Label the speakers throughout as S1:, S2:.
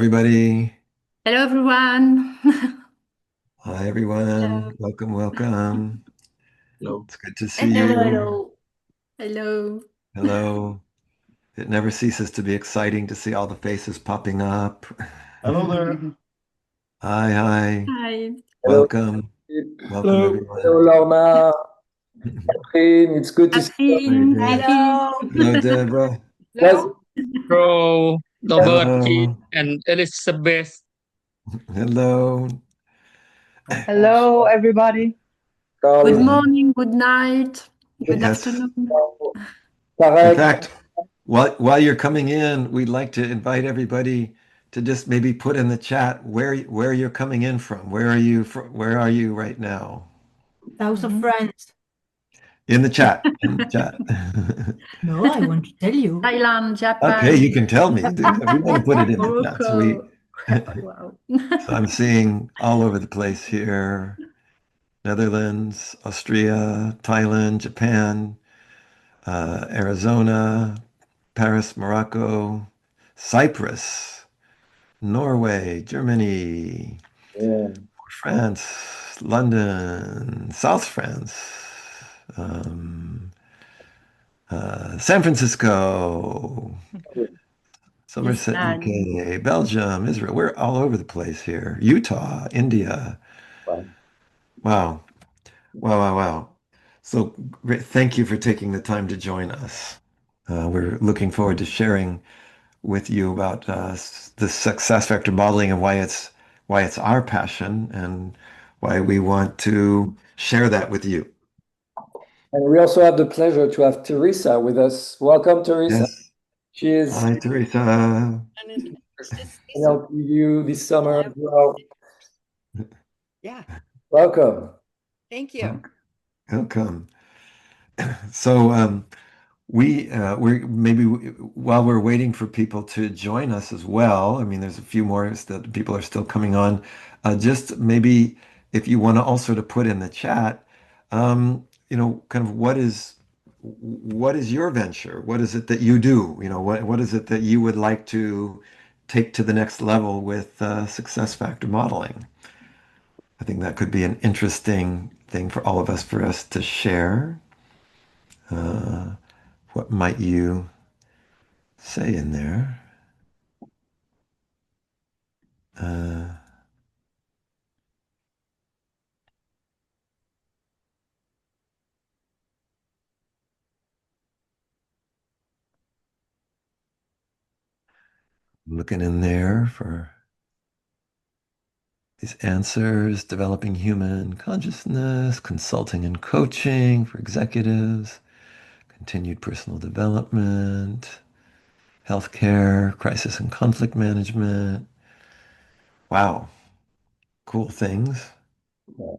S1: everybody.
S2: Hello, everyone.
S1: Hi, everyone.
S2: Hello.
S1: Welcome, welcome.
S3: Hello.
S1: It's good to see
S2: Hello,
S1: you.
S2: hello. Hello.
S1: Hello. It never ceases to be exciting to see all the faces popping up.
S3: Hello there.
S1: Hi, hi.
S2: Hi.
S4: Hello,
S1: Welcome. Welcome,
S3: Hello.
S4: hello,
S1: everyone.
S4: Lorna. Catherine, it's good to see
S1: How you
S2: Catherine,
S1: doing?
S2: Catherine.
S5: Hello.
S1: Hello, Deborah.
S4: you.
S5: Hello.
S3: Bro, Robert, Kate,
S1: Hello.
S3: and Elizabeth.
S1: Hello.
S5: Hello, everybody.
S4: Carl
S2: Good
S4: is
S1: Uh,
S2: morning, good night, good
S1: yes.
S2: afternoon.
S1: In
S4: Tarek.
S1: fact, while you're coming in, we'd like to invite everybody to just maybe put in the chat where you're coming in from. Where are you from? Where are you right now?
S6: South of France.
S1: In the chat. In the chat.
S6: No, I want to tell you.
S2: Thailand,
S1: Okay, you
S2: Japan,
S1: can tell me. We want to put it in the chat.
S2: Morocco.
S1: So
S2: Wow.
S1: I'm seeing all over the place here. Netherlands, Austria, Thailand, Japan, Arizona, Paris, Morocco, Cyprus, Norway, Germany,
S4: Yeah.
S1: France, London, South France, um, San Francisco,
S2: Yes,
S1: Somerset,
S2: man.
S1: UK, Belgium, Israel. We're all over the place here. Utah, India.
S4: Wow.
S1: Wow. Wow, wow, wow. So thank you for taking the time to join us. We're looking forward to sharing with you about the success factor modeling and why it's our passion and why we want to share that with you.
S4: And we also have the pleasure to have Teresa with us. Welcome, Teresa.
S1: Yes.
S4: She is
S1: Hi, Teresa.
S5: And it's nice to see
S4: in
S5: so
S4: LPU this summer as
S5: many.
S4: well.
S5: Yeah,
S4: Welcome.
S5: thank you.
S1: Welcome. So we're maybe while we're waiting for people to join us as well. I mean, there's a few more that people are still coming on. Just maybe if you want to also to put in the chat, kind of what is your venture? What is it that you do? What is it that you would like to take to the next level with success factor modeling? I think that could be an interesting thing for all of us for us to share. Uh, what might you say in there? Uh, looking in there for these answers, developing human consciousness, consulting and coaching for executives, continued personal development, healthcare, crisis and conflict management. Wow, cool things.
S4: Yeah.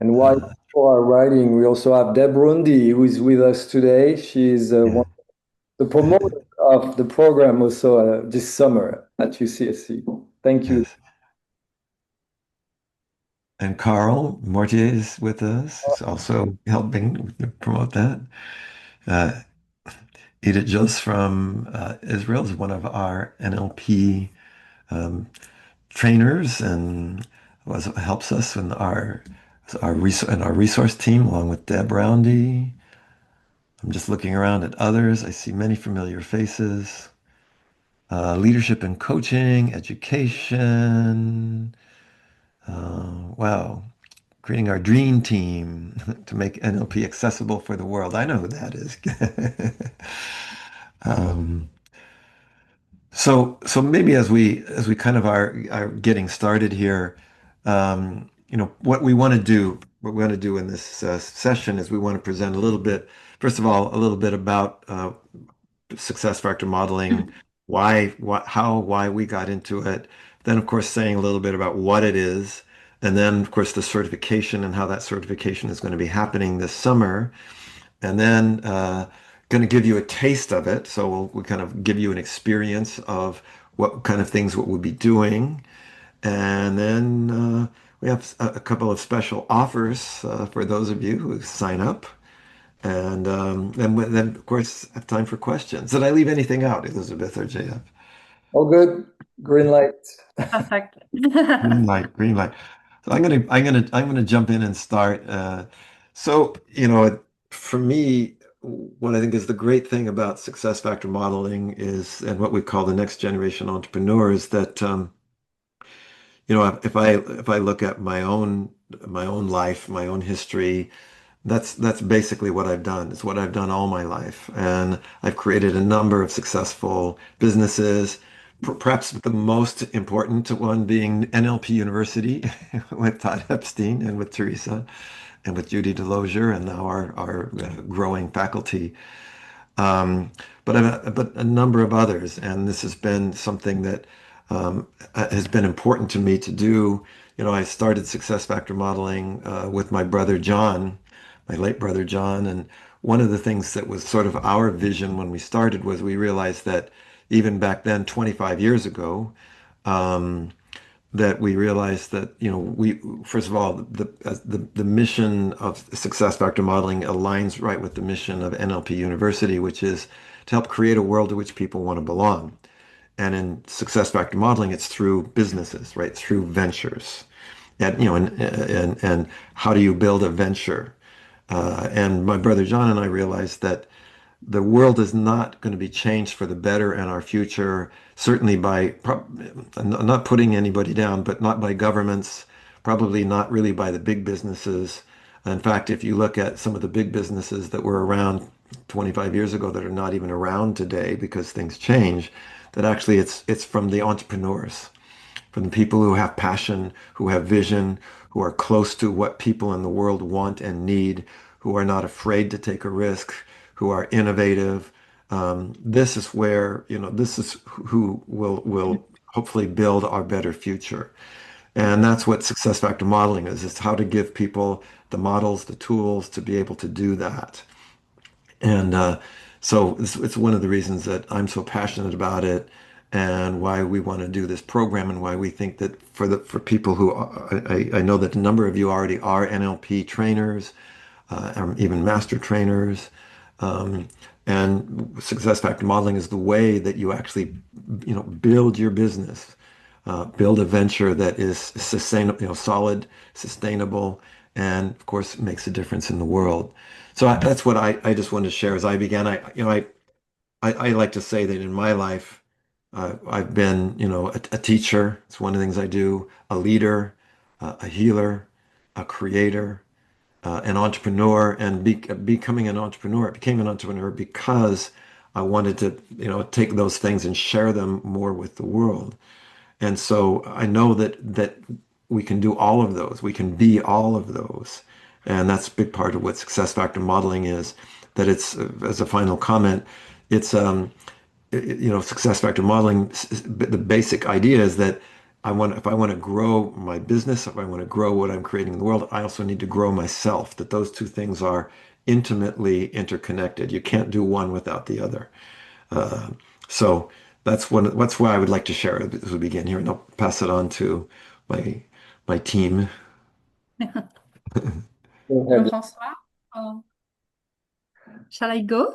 S4: And while
S1: Uh,
S4: people are writing, we also have Deb Rundy, who is with us today. She's
S1: yeah.
S4: one of the promoters of the program also this summer at UCSC. Thank you.
S1: Yes. And Carl Mortier is with us. He's also helping promote that. Uh, Edith Jos from Israel is one of our NLP um, trainers and helps us in our resource team along with Deb Roundy. I'm just looking around at others. I see many familiar faces. Leadership and coaching, education. Wow, creating our dream team to make NLP accessible for the world. I know who that is. um, so maybe as we kind of are getting started here, what we want to do in this session is we want to present a little bit, first of all, a little bit about success factor modeling, why we got into it. Then, of course, saying a little bit about what it is, and then, of course, the certification and how that certification is going to be happening this summer. And then going to give you a taste of it. So we'll kind of give you an experience of what kind of things what we'll be doing. And then we have a couple of special offers for those of you who sign up. And then, of course, have time for questions. Did I leave anything out, Elizabeth or JF?
S4: All good. Green light.
S2: Perfect.
S1: Green light, green light. So I'm gonna jump in and start. So, for me, what I think is the great thing about success factor modeling is, and what we call the next generation entrepreneurs, that if I look at my own life, my own history, that's basically what I've done. It's what I've done all my life, and I've created a number of successful businesses. Perhaps the most important one being NLP University with Todd Epstein and with Teresa and with Judy Delosier, and now our growing faculty. Um, but a number of others, and this has been something that has been important to me to do. I started success factor modeling with my brother John, my late brother John, and one of the things that was sort of our vision when we started was we realized that even back then, 25 years ago, um, that we realized that we first of all the mission of success factor modeling aligns right with the mission of NLP University, which is to help create a world to which people want to belong. And in success factor modeling, it's through businesses, right? Through ventures, and how do you build a venture? And my brother John and I realized that the world is not going to be changed for the better in our future, certainly not putting anybody down, but not by governments, probably not really by the big businesses. In fact, if you look at some of the big businesses that were around 25 years ago that are not even around today because things change, that actually it's from the entrepreneurs, from the people who have passion, who have vision, who are close to what people in the world want and need, who are not afraid to take a risk, who are innovative. This is where, this is who will hopefully build our better future. And that's what success factor modeling is how to give people the models, the tools to be able to do that. And so it's one of the reasons that I'm so passionate about it and why we want to do this program and why we think that for people who I know that a number of you already are NLP trainers, or even master trainers. Um, and success factor modeling is the way that you actually, build your business, build a venture that is sustainable, solid, sustainable, and of course makes a difference in the world. So that's what I just wanted to share as I began. I like to say that in my life, I've been, a teacher. It's one of the things I do, a leader, a healer, a creator, an entrepreneur, and becoming an entrepreneur. I became an entrepreneur because I wanted to, take those things and share them more with the world. And so I know that we can do all of those. We can be all of those. And that's a big part of what success factor modeling is, that it's, as a final comment, it's, success factor modeling, the basic idea is that if I want to grow my business, if I want to grow what I'm creating in the world, I also need to grow myself, that those two things are intimately interconnected. You can't do one without the other. Uh, so that's why I would like to share it as we begin here, and I'll pass it on to my team.
S4: Go ahead.
S2: Jean-François, oh, shall I go?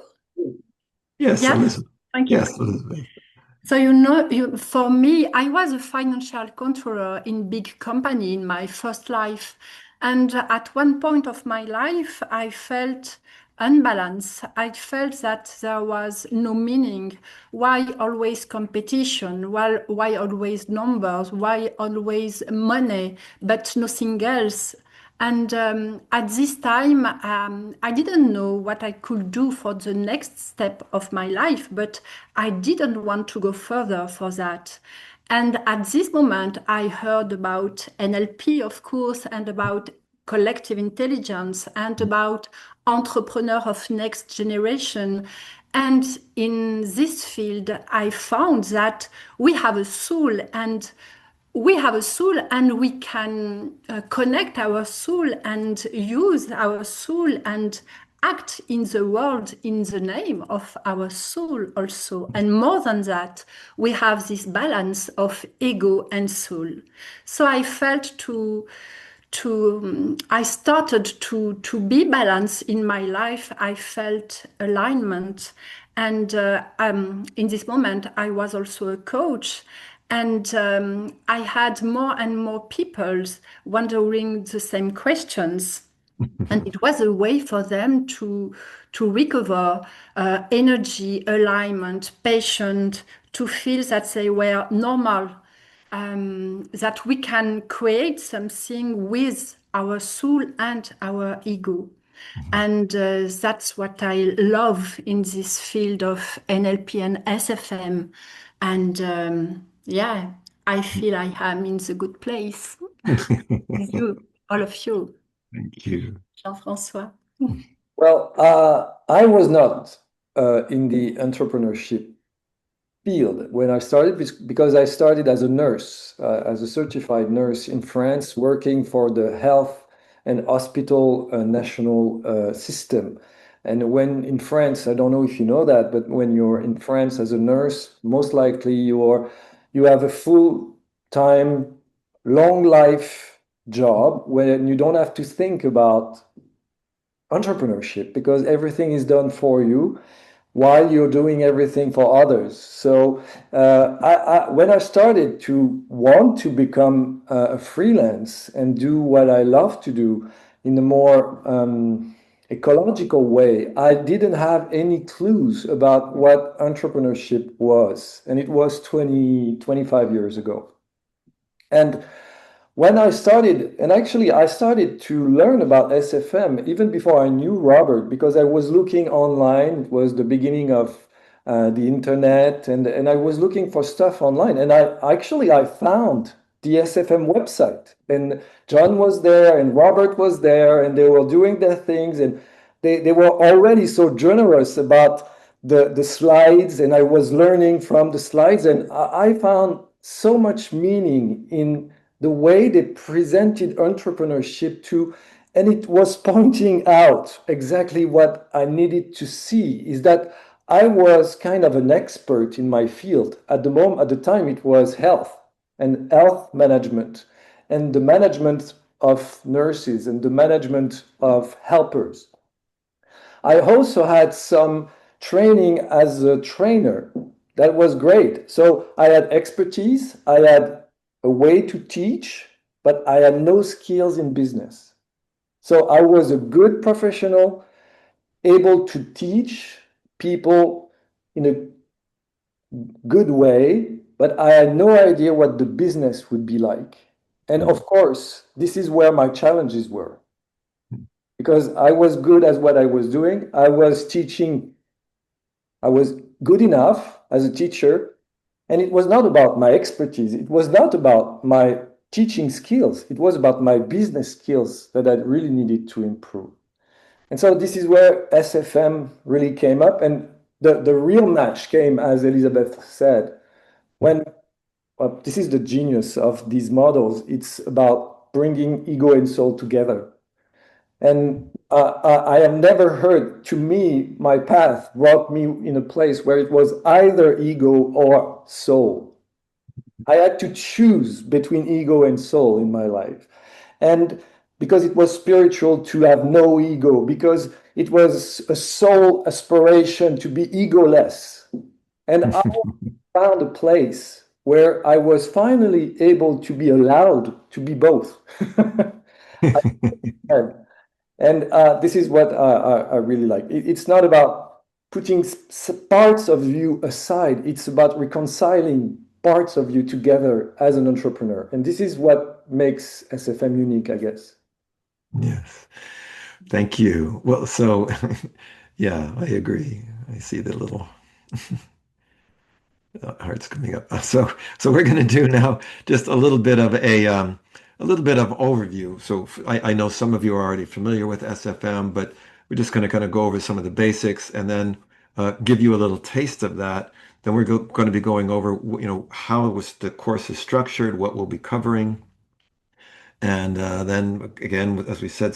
S1: Yes,
S2: Yeah,
S1: Elizabeth.
S2: thank you.
S1: Yes, Elizabeth.
S2: So, for me, I was a financial controller in big company in my first life. And at one point of my life, I felt unbalanced. I felt that there was no meaning. Why always competition? Why always numbers? Why always money, but nothing else? And at this time, I didn't know what I could do for the next step of my life, but I didn't want to go further for that. And at this moment, I heard about NLP, of course, and about collective intelligence and about entrepreneur of next generation. And in this field, I found that we have a soul and we can connect our soul and use our soul and act in the world in the name of our soul also. And more than that, we have this balance of ego and soul. So I felt I started to be balanced in my life. I felt alignment, and in this moment, I was also a coach, and I had more and more people wondering the same questions. And it was a way for them to recover energy, alignment, patience, to feel that they were normal, that we can create something with our soul and our ego. And that's what I love in this field of NLP and SFM. And yeah, I feel I am in the good place with you, all of you.
S1: Thank you.
S2: Jean-François.
S4: Well, I was not in the entrepreneurship field when I started because I started as a nurse, as a certified nurse in France, working for the health and hospital national system. And when in France, I don't know if you know that, but when you're in France as a nurse, most likely you have a full-time, long life job where you don't have to think about entrepreneurship because everything is done for you while you're doing everything for others. So when I started to want to become a freelance and do what I love to do in a more ecological way, I didn't have any clues about what entrepreneurship was. And it was 25 years ago. And when I started, and actually I started to learn about SFM even before I knew Robert, because I was looking online. It was the beginning of the internet, and I was looking for stuff online. And I found the SFM website, and John was there, and Robert was there, and they were doing their things, and they were already so generous about the slides, and I was learning from the slides, and I found so much meaning in the way they presented entrepreneurship to, and it was pointing out exactly what I needed to see, is that I was kind of an expert in my field. At the time, it was health and health management and the management of nurses and the management of helpers. I also had some training as a trainer. That was great. So I had expertise, I had a way to teach, but I had no skills in business. So I was a good professional, able to teach people in a good way, but I had no idea what the business would be like. And of course, this is where my challenges were. Because I was good at what I was doing. I was teaching, I was good enough as a teacher, and it was not about my expertise. It was not about my teaching skills. It was about my business skills that I really needed to improve. And so this is where SFM really came up. And the real match came, as Elizabeth said, when this is the genius of these models. It's about bringing ego and soul together. And I have never heard, to me, my path brought me in a place where it was either ego or soul. I had to choose between ego and soul in my life. And because it was spiritual to have no ego, because it was a soul aspiration to be egoless. And I found a place where I was finally able to be allowed to be both. And this is what I really like. It's not about putting parts of you aside. It's about reconciling parts of you together as an entrepreneur. And this is what makes SFM unique, I guess.
S1: Yes. Thank you. Well, so yeah, I agree. I see the little hearts coming up. So we're going to do now just a little bit of a little bit of overview. So I know some of you are already familiar with SFM, but we're just going to kind of go over some of the basics and then give you a little taste of that. Then we're going to be going over, how was the course is structured, what we'll be covering, and then again, as we said,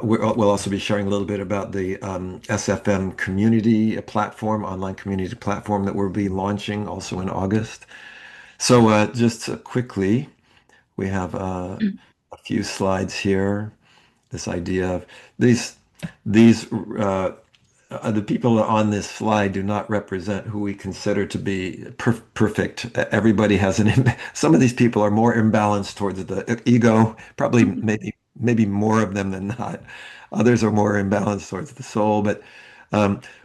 S1: we'll also be sharing a little bit about the SFM community platform, online community platform that we'll be launching also in August. So just quickly, we have a few slides here. This idea of these the people on this slide do not represent who we consider to be perfect. Everybody has some of these people are more imbalanced towards the ego, probably maybe more of them than not. Others are more imbalanced towards the soul, but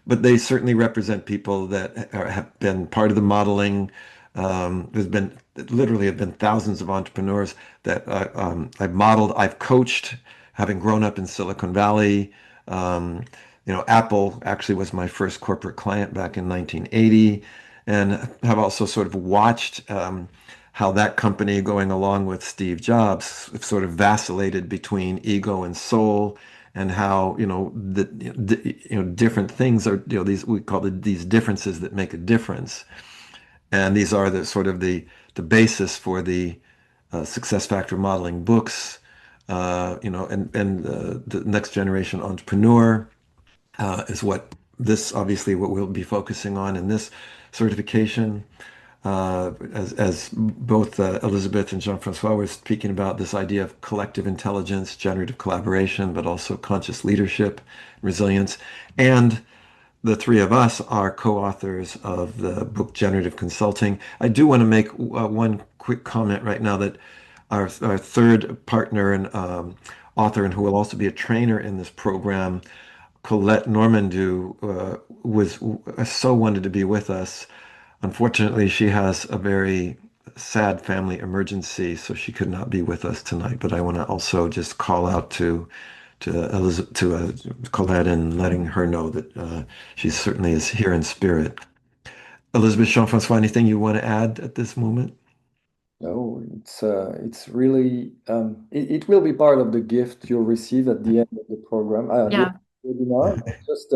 S1: they certainly represent people that have been part of the modeling. There's been literally have been thousands of entrepreneurs that I've modeled, I've coached, having grown up in Silicon Valley. Apple actually was my first corporate client back in 1980, and have also sort of watched how that company, going along with Steve Jobs, sort of vacillated between ego and soul, and how different things are these we call these differences that make a difference, and these are the sort of the basis for the success factor modeling books, and the next generation entrepreneur is obviously what we'll be focusing on in this certification. As both Elizabeth and Jean-Francois were speaking about, this idea of collective intelligence, generative collaboration, but also conscious leadership, resilience. And the three of us are co-authors of the book Generative Consulting. I do want to make one quick comment right now that our third partner and author, and who will also be a trainer in this program, Colette Normandou, was so wanted to be with us. Unfortunately, she has a very sad family emergency, so she could not be with us tonight. But I want to also just call out to Colette and letting her know that she certainly is here in spirit. Elizabeth, Jean-Francois, anything you want to add at this moment?
S4: No, it's really it will be part of the gift you'll receive at the end of the program.
S2: Yeah.
S4: Webinar. Just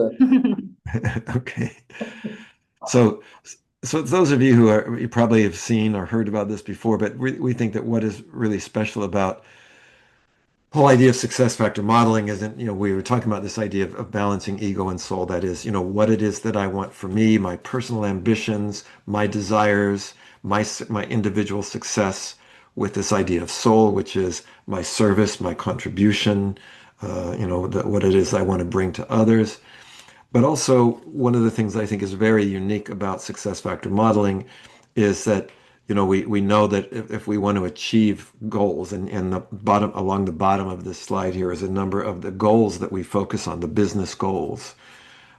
S1: Okay. So those of you you probably have seen or heard about this before, but we think that what is really special about whole idea of success factor modeling isn't, we were talking about this idea of balancing ego and soul. That is, what it is that I want for me, my personal ambitions, my desires, my individual success, with this idea of soul, which is my service, my contribution, what it is I want to bring to others. But also, one of the things I think is very unique about success factor modeling is that, we know that if we want to achieve goals, and along the bottom of this slide here is a number of the goals that we focus on, the business goals,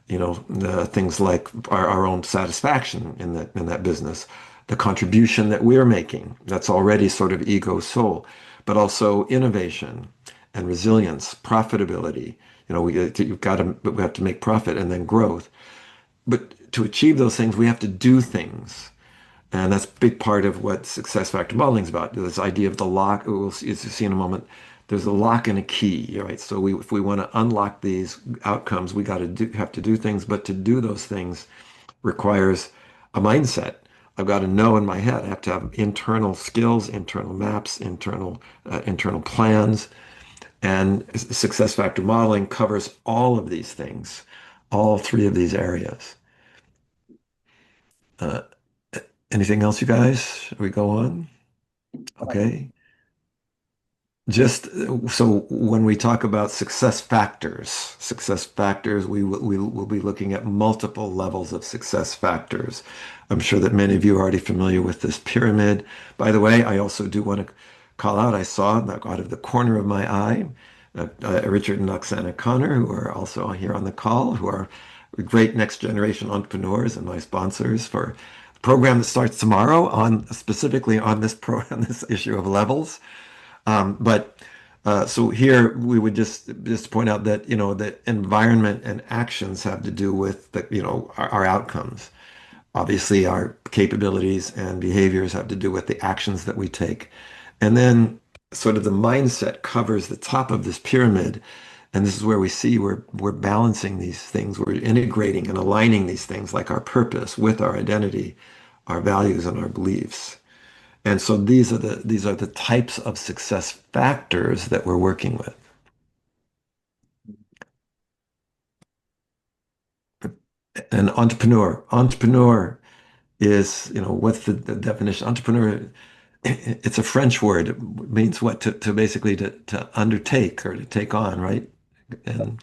S1: the things like our own satisfaction in that business, the contribution that we're making, that's already sort of ego soul, but also innovation and resilience, profitability. We have to make profit, and then growth. But to achieve those things, we have to do things. And that's a big part of what success factor modeling is about. This idea of the lock, we'll see in a moment, there's a lock and a key, right? So if we want to unlock these outcomes, we have to do things, but to do those things requires a mindset. I've got to know in my head. I have to have internal skills, internal maps, internal plans. And success factor modeling covers all of these things, all three of these areas. Uh, Anything else, you guys? Should we go on? Okay. Just so when we talk about success factors, we will be looking at multiple levels of success factors. I'm sure that many of you are already familiar with this pyramid. By the way, I also do want to call out, I saw out of the corner of my eye, Richard and Oksana Connor, who are also here on the call, who are great next generation entrepreneurs and my sponsors for the program that starts tomorrow specifically on this on this issue of levels. So here we would just point out that that environment and actions have to do with our outcomes. Obviously, our capabilities and behaviors have to do with the actions that we take, and then sort of the mindset covers the top of this pyramid. And this is where we see we're balancing these things, we're integrating and aligning these things like our purpose with our identity, our values, and our beliefs. And so these are the types of success factors that we're working with. An entrepreneur is, what's the definition? Entrepreneur it's a French word. It means what? To basically to undertake or to take on, right? And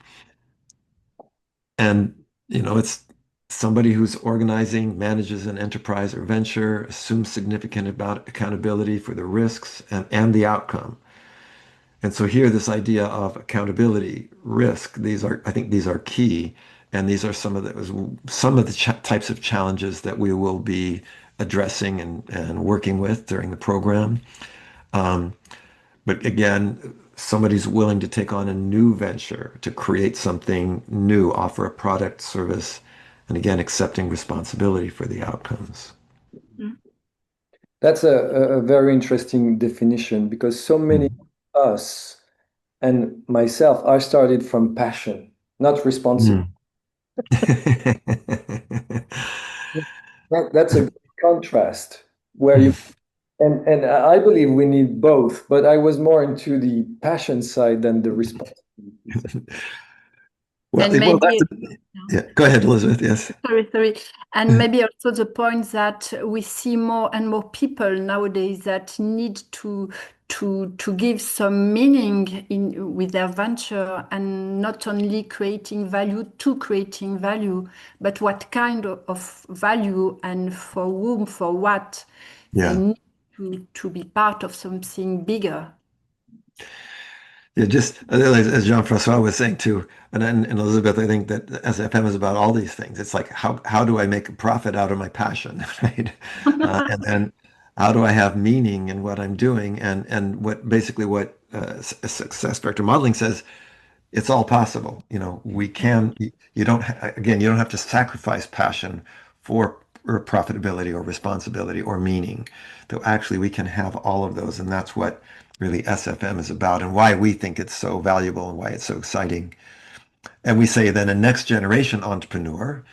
S1: and it's somebody who's organizing, manages an enterprise or venture, assumes significant about accountability for the risks and the outcome. And so here, this idea of accountability, risk, I think these are key. And these are some of the types of challenges that we will be addressing and working with during the program. Um, but again, somebody's willing to take on a new venture, to create something new, offer a product, service, and again, accepting responsibility for the outcomes.
S4: That's a very interesting definition because so many of us and myself, I started from passion, not responsibility.
S1: Mm.
S4: That's a good contrast where you and I believe we need both, but I was more into the passion side than the responsibility side.
S1: Well,
S2: And maybe,
S1: yeah. Go ahead, Elizabeth. Yes.
S2: sorry. And maybe also the point that we see more and more people nowadays that need to give some meaning in with their venture, and not only creating value to creating value, but what kind of value and for whom, for what they
S1: Yeah.
S2: need to be part of something bigger.
S1: Yeah, just as Jean-Francois was saying too, and Elizabeth, I think that SFM is about all these things. It's like how do I make a profit out of my passion, right? And then how do I have meaning in what I'm doing, and what success factor modeling says, it's all possible. We can. You don't again. You don't have to sacrifice passion for or profitability or responsibility or meaning. Though actually, we can have all of those, and that's what really SFM is about, and why we think it's so valuable and why it's so exciting. And we say then a next generation entrepreneur,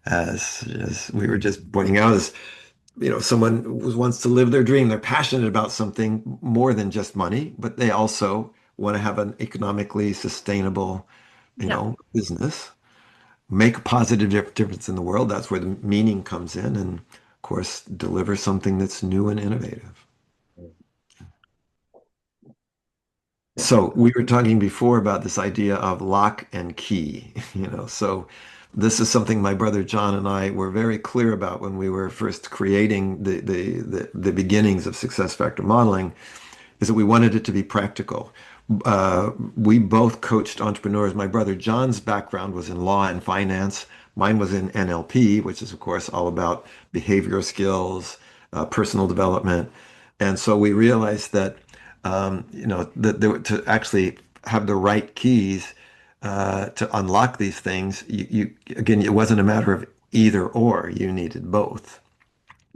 S1: as we were just pointing out, is someone who wants to live their dream. They're passionate about something more than just money, but they also want to have an economically sustainable,
S2: Yeah.
S1: business, make a positive difference in the world. That's where the meaning comes in, and of course, deliver something that's new and innovative. So we were talking before about this idea of lock and key, so this is something my brother John and I were very clear about when we were first creating the beginnings of success factor modeling, is that we wanted it to be practical. We both coached entrepreneurs. My brother John's background was in law and finance. Mine was in NLP, which is, of course, all about behavioral skills, personal development. And so we realized that, to actually have the right keys to unlock these things, again, it wasn't a matter of either or. You needed both.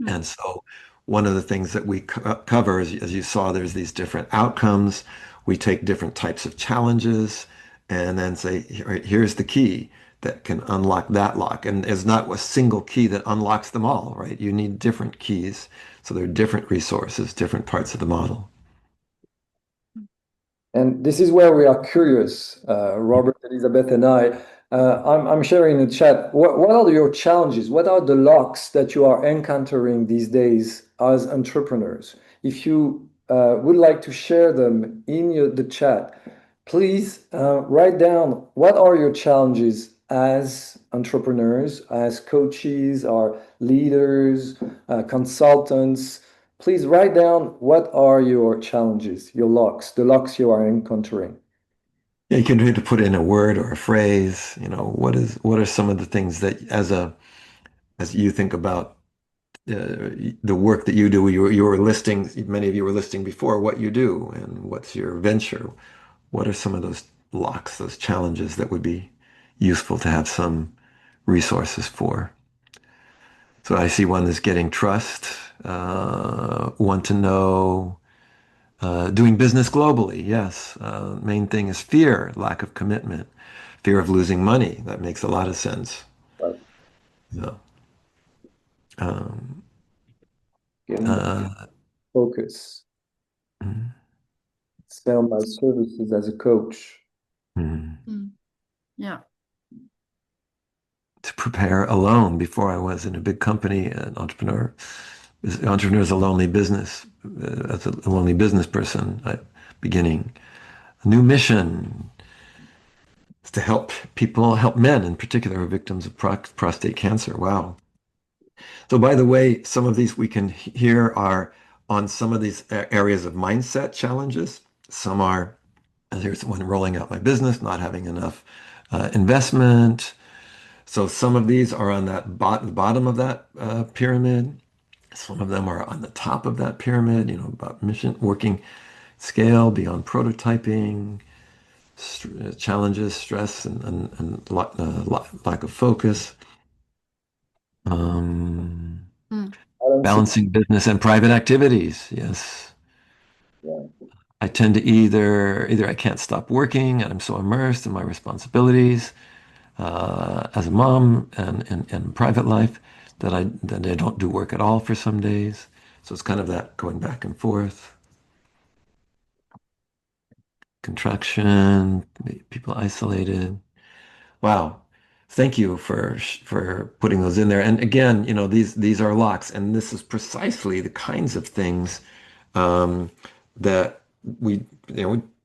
S1: And so one of the things that we cover is, as you saw, there's these different outcomes. We take different types of challenges and then say, here's the key that can unlock that lock. And there's not a single key that unlocks them all, right? You need different keys. So there are different resources, different parts of the model.
S4: And this is where we are curious, Robert, Elizabeth, and I. I'm sharing in the chat. What are your challenges? What are the locks that you are encountering these days as entrepreneurs? If you would like to share them in the chat, please write down what are your challenges as entrepreneurs, as coaches, or leaders, consultants. Please write down what are your challenges, your locks, the locks you are encountering.
S1: Yeah, you can try to put in a word or a phrase, what are some of the things that as you think about the work that you do, you were listing, many of you were listing before what you do and what's your venture. What are some of those locks, those challenges that would be useful to have some resources for? So I see one is getting trust, want to know, doing business globally. Yes. Main thing is fear, lack of commitment, fear of losing money. That makes a lot of sense.
S4: Right.
S1: Yeah. Um,
S4: Getting
S1: uh,
S4: focus,
S1: mm,
S4: sell my services as a coach.
S2: Yeah.
S1: to prepare alone before I was in a big company, an entrepreneur. Entrepreneur is a lonely business, as a lonely business person, beginning. A new mission is to help people, help men in particular who are victims of prostate cancer. Wow. So by the way, some of these we can hear are on some of these areas of mindset challenges. Some are, here's one rolling out my business, not having enough investment. So some of these are on that bottom of that pyramid. Some of them are on the top of that pyramid, about mission, working scale, beyond prototyping, challenges, stress, and lack of focus.
S2: Mm.
S1: Balancing business and private activities. Yes.
S4: Yeah.
S1: I tend to either I can't stop working and I'm so immersed in my responsibilities as a mom and private life that I don't do work at all for some days. So it's kind of that going back and forth. Contraction, people isolated. Wow. Thank you for putting those in there. And again, these are locks, and this is precisely the kinds of things that we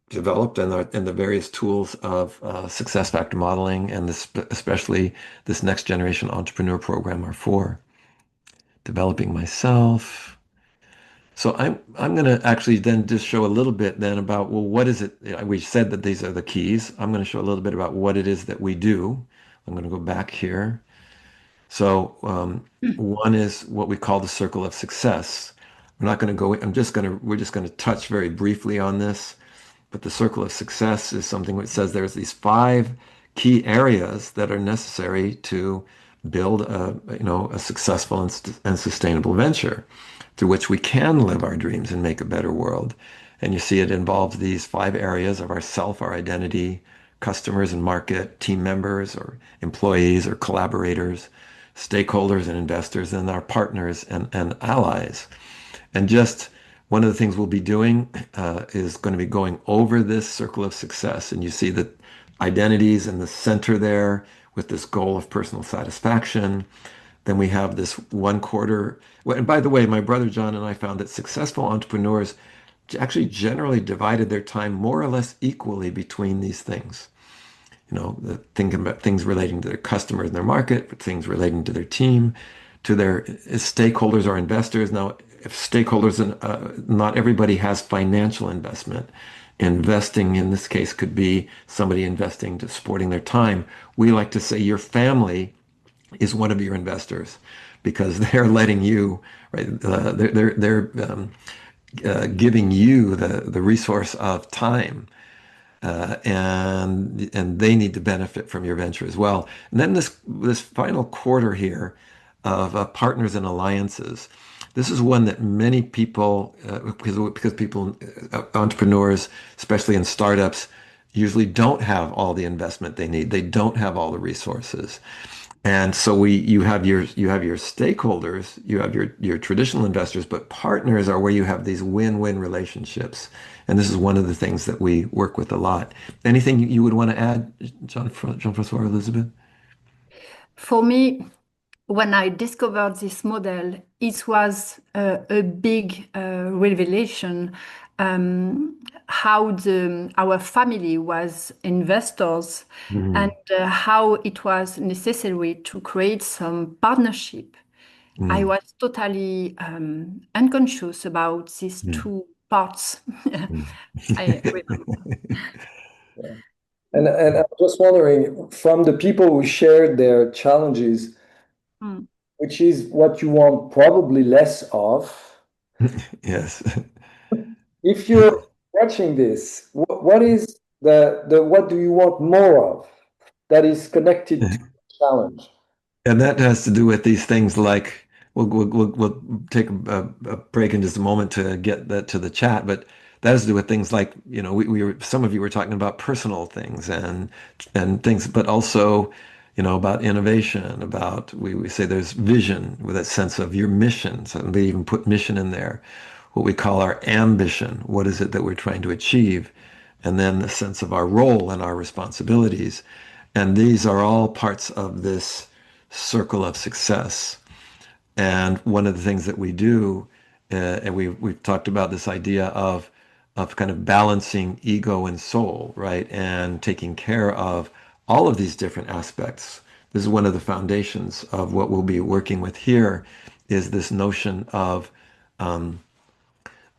S1: developed and the various tools of success factor modeling and this especially this next generation entrepreneur program are for developing myself. So I'm going to actually then just show a little bit then about, well, what is it? We said that these are the keys. I'm going to show a little bit about what it is that we do. I'm going to go back here. So one is what we call the circle of success. We're not going to go, we're just going to touch very briefly on this. But the circle of success is something which says there's these 5 key areas that are necessary to build a successful and sustainable venture through which we can live our dreams and make a better world. And you see it involves these 5 areas of ourself, our identity, customers and market, team members or employees or collaborators, stakeholders and investors, and our partners and allies. And just one of the things we'll be doing is going to be going over this circle of success. And you see that identities in the center there with this goal of personal satisfaction. Then we have this 1/4. And by the way, my brother John and I found that successful entrepreneurs actually generally divided their time more or less equally between these things. Thinking about things relating to their customers and their market, things relating to their team, to their stakeholders or investors. Now, if stakeholders, not everybody has financial investment. Investing in this case could be somebody investing to supporting their time. We like to say your family is one of your investors because they're letting you, right? They're giving you the resource of time and they need to benefit from your venture as well. And then this final quarter here of partners and alliances. This is one that many people, because people, entrepreneurs, especially in startups, usually don't have all the investment they need. They don't have all the resources. And so you have your stakeholders, you have your traditional investors, but partners are where you have these win-win relationships. And this is one of the things that we work with a lot. Anything you would want to add, Jean-François or Elizabeth?
S2: For me, when I discovered this model, it was a big revelation how our family was investors and how it was necessary to create some partnership. I was totally unconscious about these 2 parts. I remember.
S4: Yeah. And I'm just wondering, from the people who shared their challenges,
S2: Mm.
S4: which is what you want probably less of,
S1: Yes.
S4: if you're watching this, what is what do you want more of that is connected to the challenge?
S1: And that has to do with these things like we'll take a break in just a moment to get that to the chat, but that has to do with things like, we were, some of you were talking about personal things and things, but also, about innovation, about we say there's vision with that sense of your mission. So we even put mission in there, what we call our ambition. What is it that we're trying to achieve? And then the sense of our role and our responsibilities. And these are all parts of this circle of success. And one of the things that we do, and we've talked about this idea of kind of balancing ego and soul, right? And taking care of all of these different aspects. This is one of the foundations of what we'll be working with here, is this notion of um,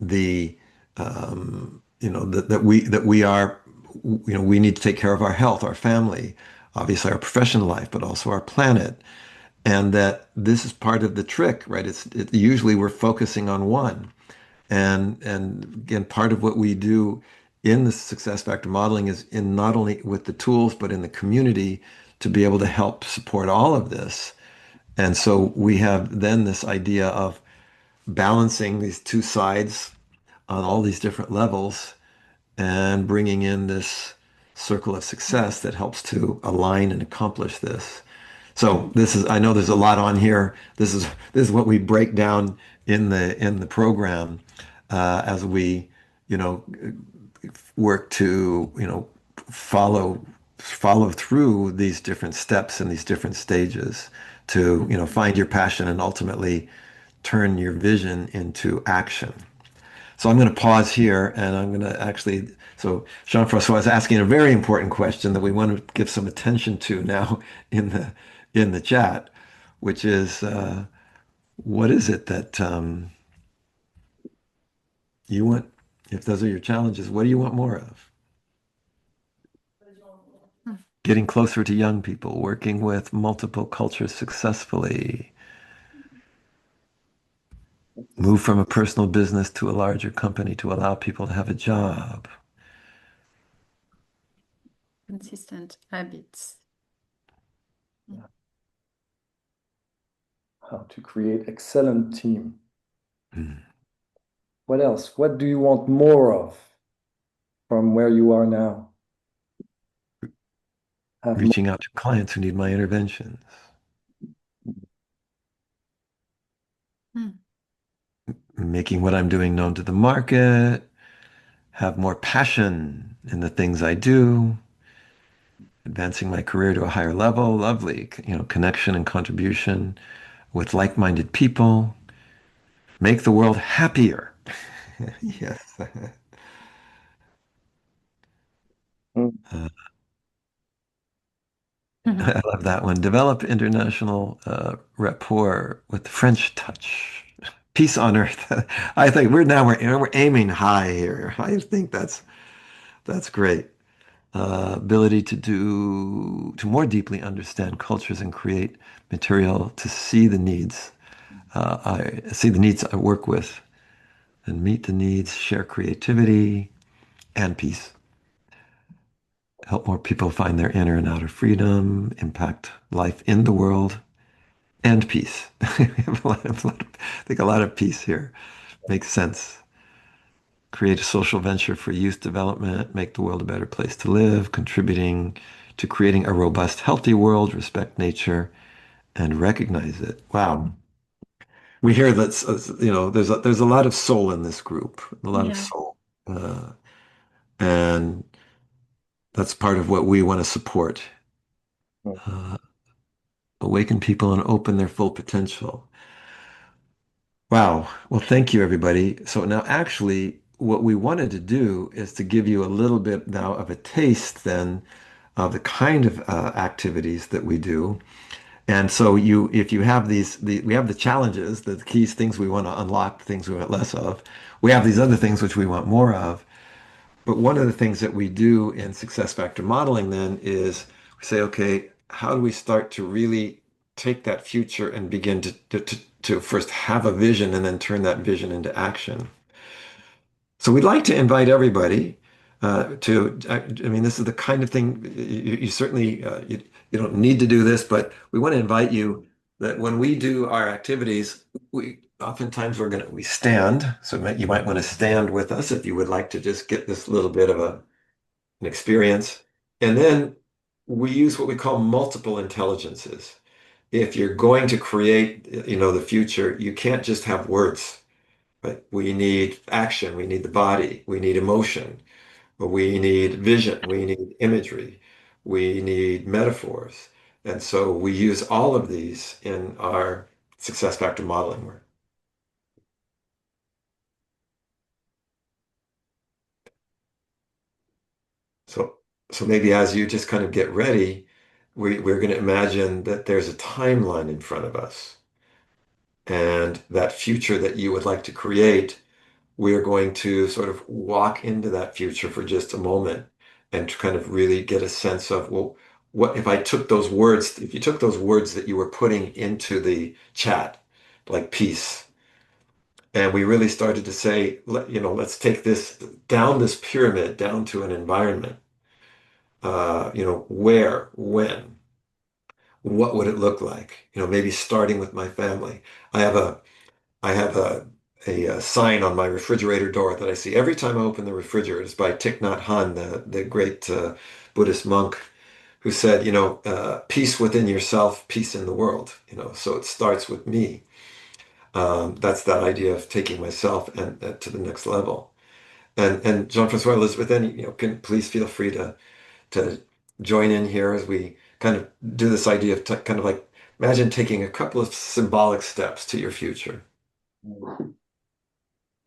S1: the that we are, we need to take care of our health, our family, obviously our professional life, but also our planet, and that this is part of the trick, right? Usually we're focusing on one, and again, part of what we do in the success factor modeling is in not only with the tools but in the community to be able to help support all of this. And so we have then this idea of balancing these two sides on all these different levels and bringing in this circle of success that helps to align and accomplish this. So I know there's a lot on here. This is what we break down in the program as we, you know, work to, follow through these different steps and these different stages to, find your passion and ultimately turn your vision into action. So I'm going to pause here and I'm going to actually, so Jean-Francois is asking a very important question that we want to give some attention to now in the chat, which is what is it that you want, if those are your challenges, what do you want more of? Getting closer to young people, working with multiple cultures successfully, move from a personal business to a larger company to allow people to have a job.
S2: Consistent habits.
S4: How to create excellent team.
S1: Mm.
S4: What else? What do you want more of from where you are now?
S1: Reaching out to clients who need my interventions. Making what I'm doing known to the market, have more passion in the things I do, advancing my career to a higher level, lovely, connection and contribution with like-minded people, make the world happier. Yes. Uh, I love that one. Develop international rapport with the French touch. Peace on earth. I think we're aiming high here. I think that's great. Ability to more deeply understand cultures and create material to see the needs. I see the needs I work with and meet the needs, share creativity and peace. Help more people find their inner and outer freedom, impact life in the world, and peace. I think a lot of peace here makes sense. Create a social venture for youth development, make the world a better place to live, contributing to creating a robust, healthy world, respect nature, and recognize it. Wow. We hear that, there's a lot of soul in this group, a lot of soul. And that's part of what we want to support. Awaken people and open their full potential. Wow. Well, thank you, everybody. So now actually what we wanted to do is to give you a little bit now of a taste then of the kind of activities that we do. And so if you have we have the challenges, the keys, things we want to unlock, things we want less of. We have these other things which we want more of. But one of the things that we do in success factor modeling then is we say, okay, how do we start to really take that future and begin to first have a vision and then turn that vision into action? So we'd like to invite everybody I mean, this is the kind of thing you certainly, you don't need to do this, but we want to invite you that when we do our activities, oftentimes we stand. So you might want to stand with us if you would like to just get this little bit of an experience. And then we use what we call multiple intelligences. If you're going to create, the future, you can't just have words. But we need action, we need the body, we need emotion, we need vision, we need imagery, we need metaphors. And so we use all of these in our success factor modeling work. So, so maybe as you just kind of get ready, we're going to imagine that there's a timeline in front of us, and that future that you would like to create, we're going to sort of walk into that future for just a moment and to kind of really get a sense of, well, what if I took those words, if you took those words that you were putting into the chat, like peace, and we really started to say, let's take this down this pyramid down to an environment. Where, when, what would it look like? Maybe starting with my family. I have a sign on my refrigerator door that I see every time I open the refrigerator. It's by Thich Nhat Hanh, the great Buddhist monk, who said, peace within yourself, peace in the world. So it starts with me. That's that idea of taking myself and to the next level. And Jean-Francois, Elizabeth, can please feel free to join in here as we kind of do this idea of kind of like imagine taking a couple of symbolic steps to your future.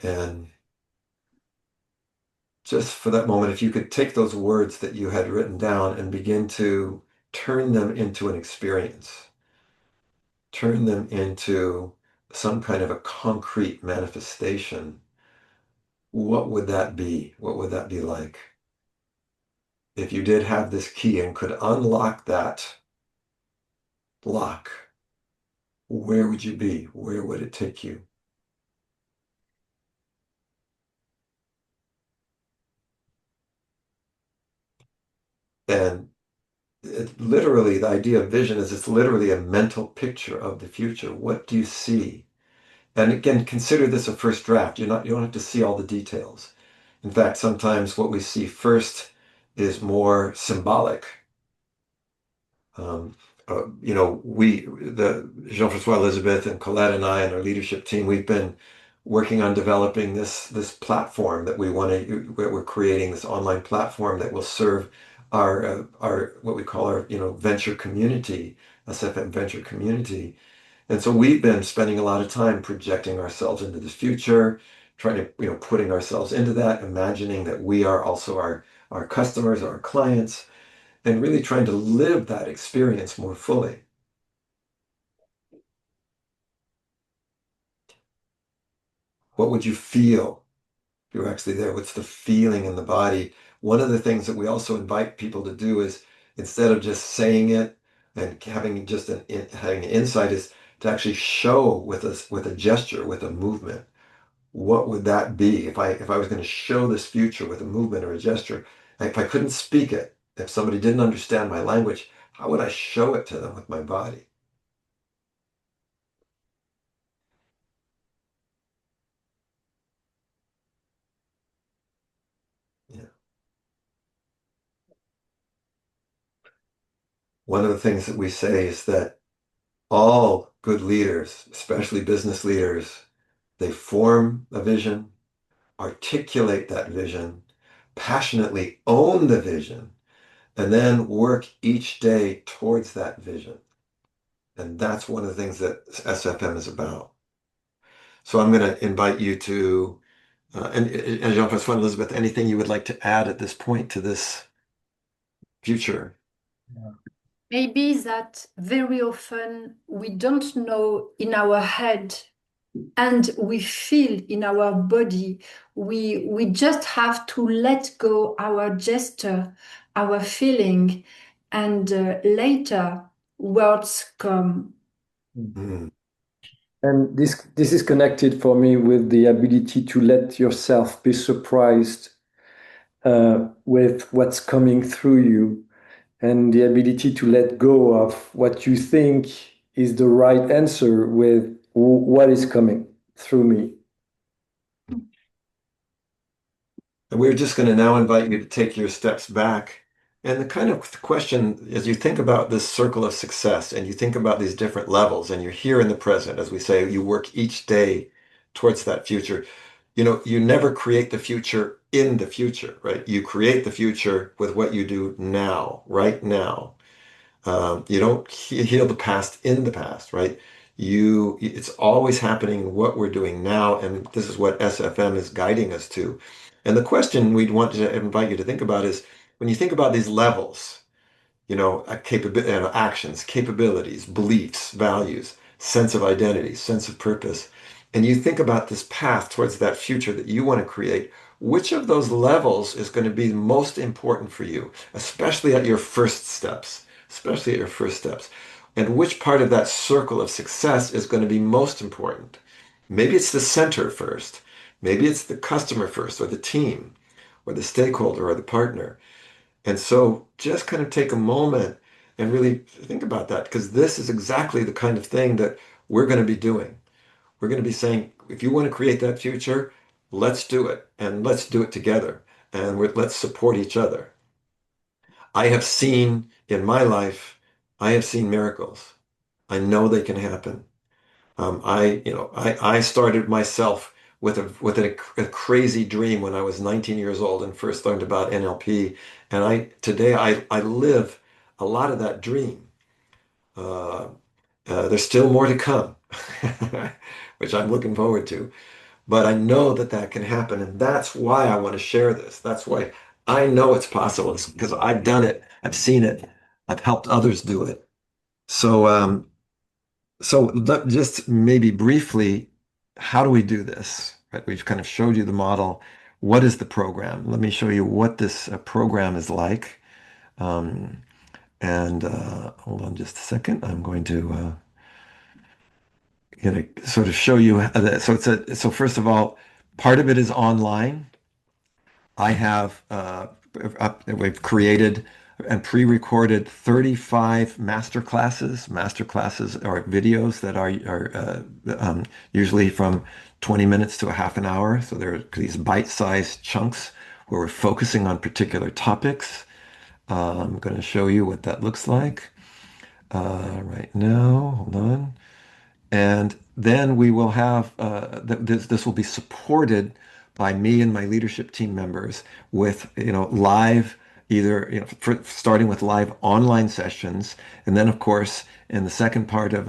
S1: And just for that moment, if you could take those words that you had written down and begin to turn them into an experience, turn them into some kind of a concrete manifestation, what would that be? What would that be like? If you did have this key and could unlock that lock, where would you be? Where would it take you? And literally, the idea of vision is it's literally a mental picture of the future. What do you see? And again, consider this a first draft. You don't have to see all the details. In fact, sometimes what we see first is more symbolic. Um, the Jean-Francois, Elizabeth, and Colette and I and our leadership team, we've been working on developing this platform that we're creating this online platform that will serve our what we call our venture community, SFM venture community. And so we've been spending a lot of time projecting ourselves into the future, trying to putting ourselves into that, imagining that we are also our customers, our clients, and really trying to live that experience more fully. What would you feel if you were actually there? What's the feeling in the body? One of the things that we also invite people to do is instead of just saying it and having just having an insight is to actually show with a gesture, with a movement. What would that be if I was going to show this future with a movement or a gesture? If I couldn't speak it, if somebody didn't understand my language, how would I show it to them with my body? Yeah. One of the things that we say is that all good leaders, especially business leaders, they form a vision, articulate that vision, passionately own the vision, and then work each day towards that vision. And that's one of the things that SFM is about. So I'm going to invite you to, and Jean-Francois, Elizabeth, anything you would like to add at this point to this future?
S2: Maybe that very often we don't know in our head and we feel in our body. We just have to let go our gesture, our feeling, and later words come.
S1: Mm.
S4: And this is connected for me with the ability to let yourself be surprised with what's coming through you, and the ability to let go of what you think is the right answer with what is coming through me.
S1: And we're just going to now invite you to take your steps back. And the kind of question, as you think about this circle of success and you think about these different levels and you're here in the present, as we say, you work each day towards that future. You never create the future in the future, right? You create the future with what you do now, right now. You don't heal the past in the past, right? It's always happening in what we're doing now, and this is what SFM is guiding us to. And the question we'd want to invite you to think about is when you think about these levels, actions, capabilities, beliefs, values, sense of identity, sense of purpose, and you think about this path towards that future that you want to create, which of those levels is going to be most important for you, especially at your first steps, especially at your first steps, and which part of that circle of success is going to be most important? Maybe it's the center first, maybe it's the customer first, or the team, or the stakeholder, or the partner. And so just kind of take a moment and really think about that, because this is exactly the kind of thing that we're going to be doing. We're going to be saying, if you want to create that future, let's do it, and let's do it together, and let's support each other. I have seen in my life, I have seen miracles. I know they can happen. I started myself with a crazy dream when I was 19 years old and first learned about NLP, and today I live a lot of that dream. Uh, there's still more to come, which I'm looking forward to. But I know that that can happen, and that's why I want to share this. That's why I know it's possible. It's because I've done it, I've seen it, I've helped others do it. So, just maybe briefly, how do we do this? Right? We've kind of showed you the model. What is the program? Let me show you what this program is like. Um, and hold on just a second. I'm going to sort of show you. So first of all, part of it is online. I have we've created and pre-recorded 35 master classes. Master classes are videos that are usually from 20 minutes to a half an hour. So they're these bite-sized chunks where we're focusing on particular topics. I'm going to show you what that looks like right now. Hold on. And then we will have this will be supported by me and my leadership team members with live either starting with live online sessions, and then of course in the second part of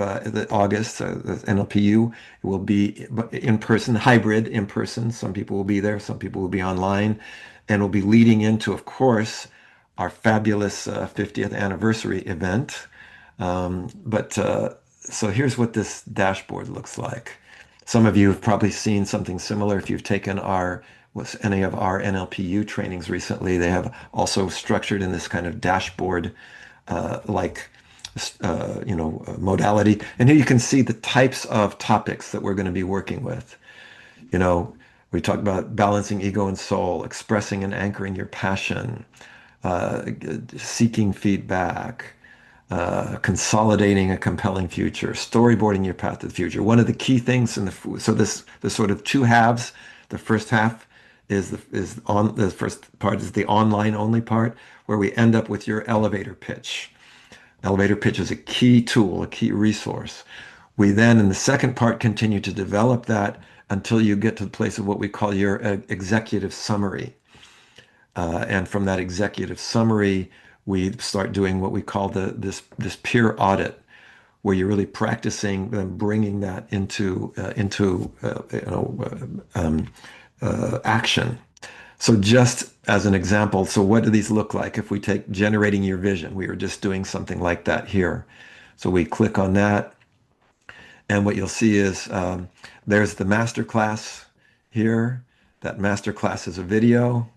S1: August, the NLPU, it will be in person, hybrid in person. Some people will be there, some people will be online, and we'll be leading into, of course, our fabulous 50th anniversary event. But So here's what this dashboard looks like. Some of you have probably seen something similar if you've taken any of our NLPU trainings recently. They have also structured in this kind of dashboard like modality. And here you can see the types of topics that we're going to be working with. We talk about balancing ego and soul, expressing and anchoring your passion, seeking feedback, consolidating a compelling future, storyboarding your path to the future. One of the key things the sort of two halves. The first half the first part is the online only part, where we end up with your elevator pitch. Elevator pitch is a key tool, a key resource. We then, in the second part, continue to develop that until you get to the place of what we call your executive summary. And from that executive summary, we start doing what we call this peer audit, where you're really practicing bringing that into action. So just as an example, so what do these look like? If we take generating your vision, we are just doing something like that here. So we click on that, and what you'll see is there's the master class here. That master class is a video.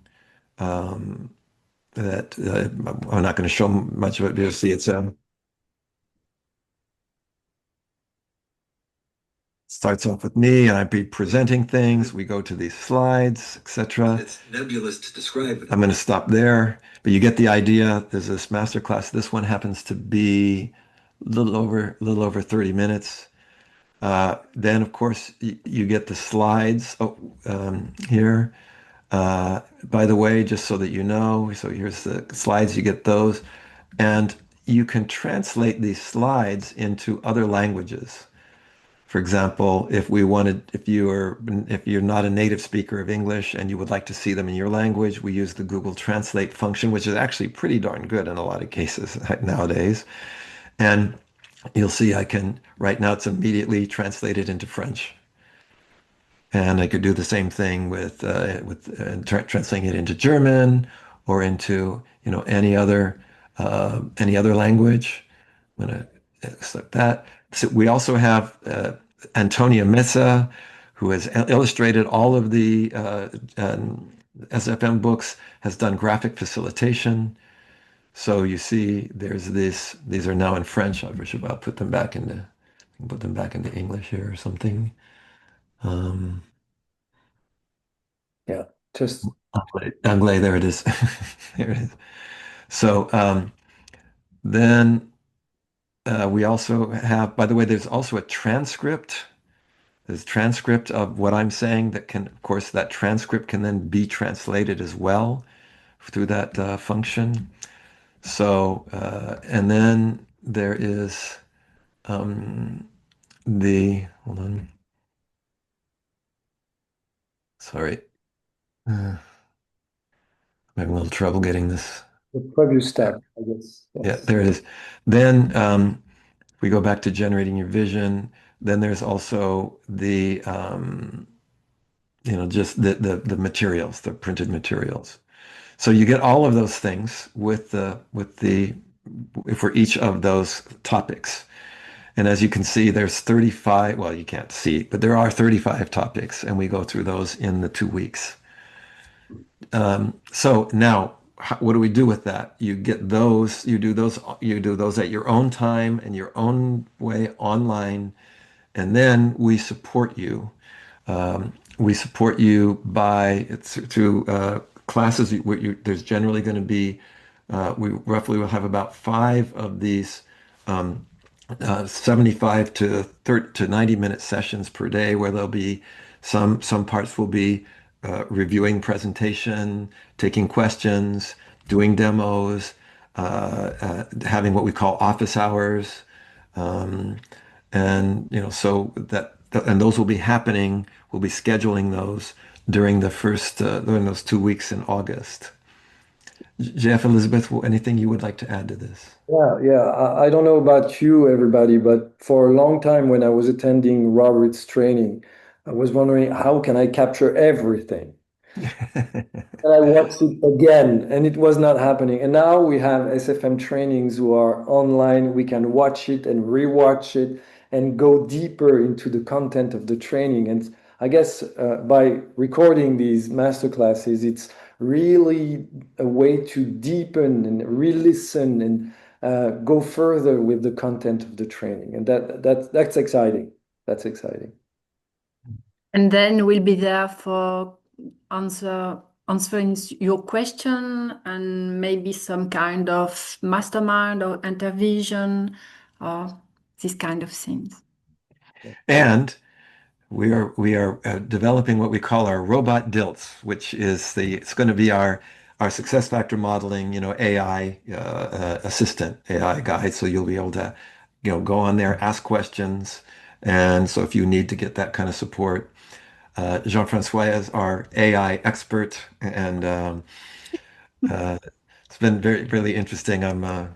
S1: That I'm not going to show much of it, but you'll see it's starts off with me and I'd be presenting things. We go to these slides, etc. It's nebulous to describe it. I'm going to stop there, but you get the idea. There's this master class. This one happens to be a little over 30 minutes. Then, of course, you get the slides here. By the way, just so that you know, so here's the slides, you get those, and you can translate these slides into other languages. For example, if you're not a native speaker of English and you would like to see them in your language, we use the Google Translate function, which is actually pretty darn good in a lot of cases nowadays. And you'll see I can, right now it's immediately translated into French. And I could do the same thing with translating it into German or into any other language. I'm going to select that. So we also have Antonia Mesa, who has illustrated all of the SFM books, has done graphic facilitation. So you see, there's this. These are now in French. I should about put them back into English here or something. Um,
S4: Yeah, just
S1: Anglais, there it is. There it is. So then we also have, by the way, there's also a transcript. There's transcript of what I'm saying that can, of course, that transcript can then be translated as well through that function. So, and then there is hold on, sorry. I'm having a little trouble getting this.
S4: the previous tab, I guess.
S1: Yeah,
S4: Yes.
S1: there it is. Then we go back to generating your vision. Then there's also just the materials, the printed materials. So you get all of those things for each of those topics. And as you can see, there's 35, well, you can't see, but there are 35 topics, and we go through those in the 2 weeks. So now, what do we do with that? You get those, you do those at your own time and your own way online, and then we support you. We support you by through classes. There's generally going to be, we roughly will have about five of these 75 to 30 to 90-minute sessions per day, where there'll be some parts will be reviewing presentation, taking questions, doing demos, having what we call office hours. Um, and and those will be happening. We'll be scheduling those during those 2 weeks in August. Jeff, Elizabeth, anything you would like to add to this?
S4: Yeah. I don't know about you, everybody, but for a long time when I was attending Robert's training, I was wondering how can I capture everything? And I watched it again, and it was not happening. And now we have SFM trainings who are online. We can watch it and rewatch it and go deeper into the content of the training. And I guess by recording these master classes, it's really a way to deepen and re-listen and go further with the content of the training. And that's exciting. That's exciting.
S2: And then we'll be there for answering your question and maybe some kind of mastermind or intervision or these kind of things.
S1: And we are developing what we call our robot Dilts, which is it's going to be our success factor modeling, AI assistant, AI guide. So you'll be able to, go on there, ask questions. And so if you need to get that kind of support, Jean-Francois is our AI expert, and it's been very, really interesting. I'm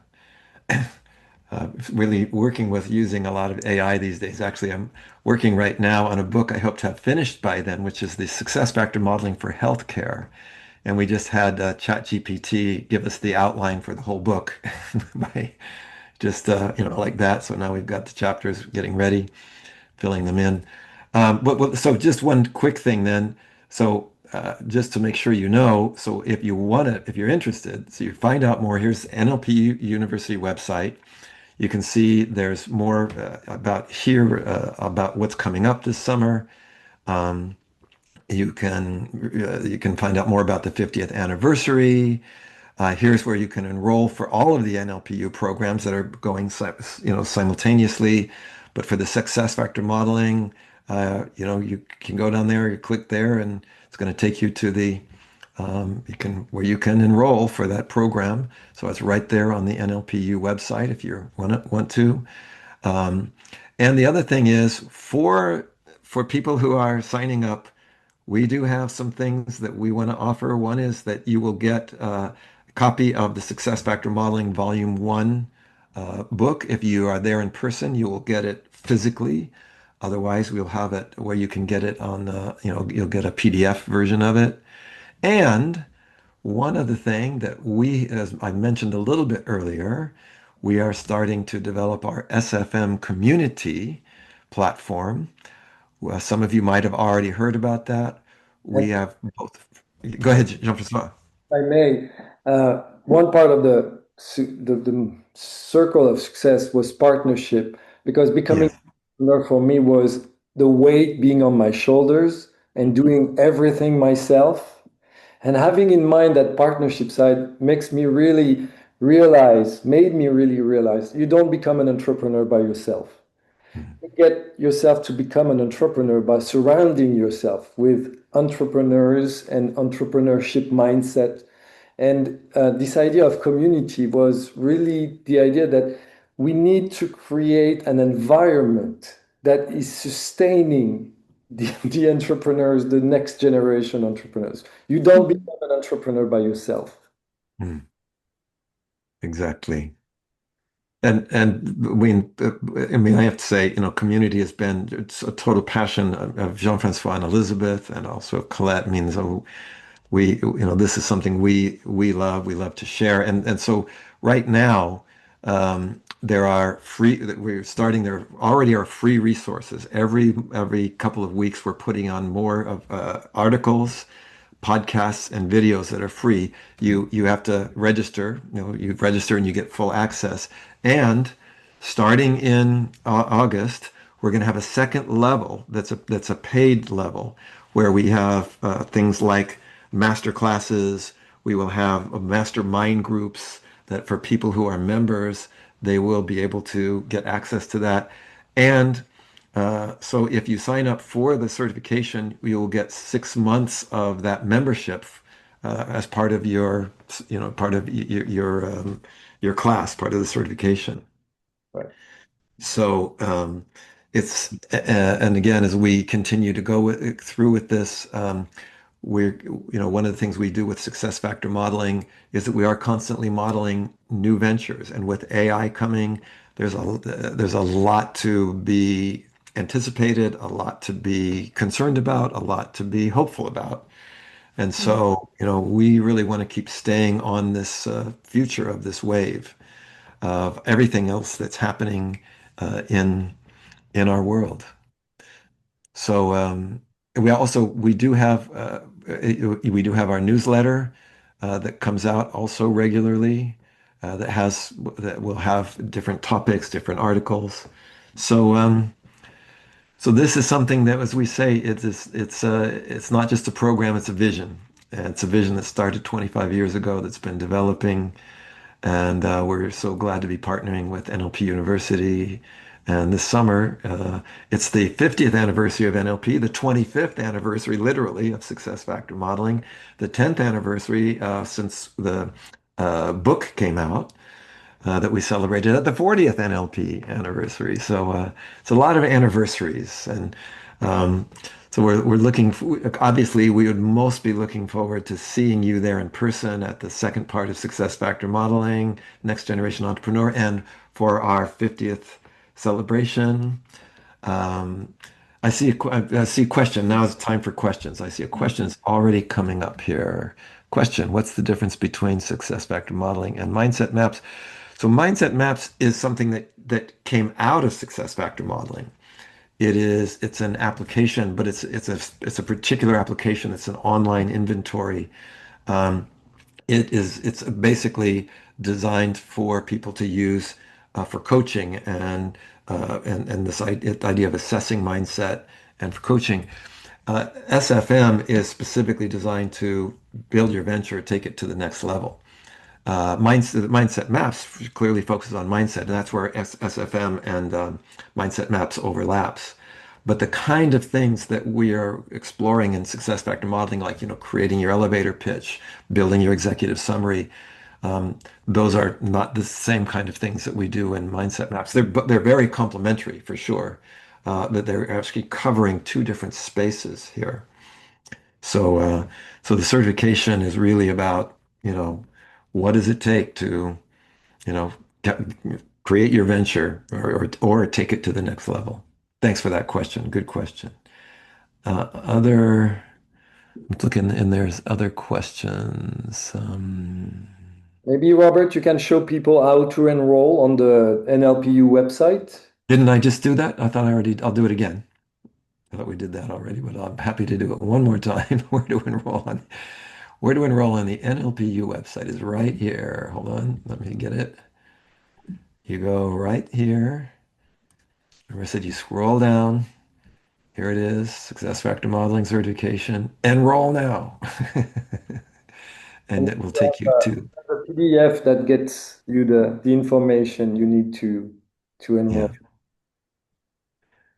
S1: really working with using a lot of AI these days. Actually, I'm working right now on a book I hope to have finished by then, which is the success factor modeling for healthcare. And we just had ChatGPT give us the outline for the whole book by just like that. So now we've got the chapters getting ready, filling them in. So just one quick thing then. So just to make sure you know, so if you're interested, so you find out more, here's NLP University website. You can see there's more about what's coming up this summer. Um, you can find out more about the 50th anniversary. Here's where you can enroll for all of the NLPU programs that are going, simultaneously. But for the success factor modeling, you can go down there, you click there, and it's going to take you to where you can enroll for that program. So it's right there on the NLPU website if you want to. Um, and the other thing is for people who are signing up, we do have some things that we want to offer. One is that you will get a copy of the Success Factor Modeling Volume 1 book. If you are there in person, you will get it physically. Otherwise, we'll have it where you can get it on you'll get a PDF version of it. And one other thing that we, as I mentioned a little bit earlier, we are starting to develop our SFM community platform. Well, some of you might have already heard about that. We
S4: And
S1: have both. Go ahead, Jean-François.
S4: if I may, one part of the circle of success was partnership, because becoming
S1: Yes.
S4: an entrepreneur for me was the weight being on my shoulders and doing everything myself. And having in mind that partnership side made me really realize you don't become an entrepreneur by yourself.
S1: Mhm.
S4: You get yourself to become an entrepreneur by surrounding yourself with entrepreneurs and entrepreneurship mindset. And this idea of community was really the idea that we need to create an environment that is sustaining the entrepreneurs, the next generation entrepreneurs. You don't become an entrepreneur by yourself.
S1: Mm, exactly. And I mean, I have to say, community has been it's a total passion of Jean-François and Elizabeth, and also Colette. I mean, so this is something we love. We love to share, and so right now, there are free. We're starting. There already are free resources. Every couple of weeks, we're putting on more of articles, podcasts, and videos that are free. You have to register. You register and you get full access. And starting in August, we're going to have a second level that's a paid level where we have things like master classes. We will have mastermind groups that for people who are members, they will be able to get access to that. And so if you sign up for the certification, you will get 6 months of that membership as part of part of your class, part of the certification.
S4: Right.
S1: So and again, as we continue to go through with this, one of the things we do with success factor modeling is that we are constantly modeling new ventures. And with AI coming, there's a lot to be anticipated, a lot to be concerned about, a lot to be hopeful about. And so, we really want to keep staying on this future of this wave of everything else that's happening in our world. So we do have our newsletter that comes out also regularly that will have different topics, different articles. So so this is something that, as we say, it's not just a program, it's a vision. And it's a vision that started 25 years ago that's been developing. And we're so glad to be partnering with NLP University. And this summer, it's the 50th anniversary of NLP, the 25th anniversary, literally, of success factor modeling, the 10th anniversary since the book came out that we celebrated at the 40th NLP anniversary. So it's a lot of anniversaries. And um, so obviously, we would most be looking forward to seeing you there in person at the second part of Success Factor Modeling, Next Generation Entrepreneur, and for our 50th celebration. Um, I see a question. Now it's time for questions. I see a question is already coming up here. Question: what's the difference between success factor modeling and mindset maps? So mindset maps is something that came out of success factor modeling. It's an application, but it's a particular application. It's an online inventory. Um, it's basically designed for people to use for coaching and this idea of assessing mindset and for coaching. SFM is specifically designed to build your venture, take it to the next level. Mindset Maps clearly focuses on mindset, and that's where SFM and Mindset Maps overlaps. But the kind of things that we are exploring in success factor modeling, like creating your elevator pitch, building your executive summary, those are not the same kind of things that we do in Mindset Maps. They're very complementary for sure, but they're actually covering two different spaces here. So, so the certification is really about, what does it take to, you know, get, create your venture or take it to the next level? Thanks for that question. Good question. Other, I'm looking, and there's other questions.
S4: Maybe, Robert, you can show people how to enroll on the NLPU website.
S1: Didn't I just do that? I thought I'll do it again. I thought we did that already, but I'm happy to do it one more time. Where to enroll on the NLPU website is right here. Hold on, let me get it. You go right here. Remember I said you scroll down. Here it is, Success Factor Modeling Certification. Enroll now. And
S4: And
S1: it will take you to,
S4: the PDF that gets you the information you need to enroll.
S1: yeah.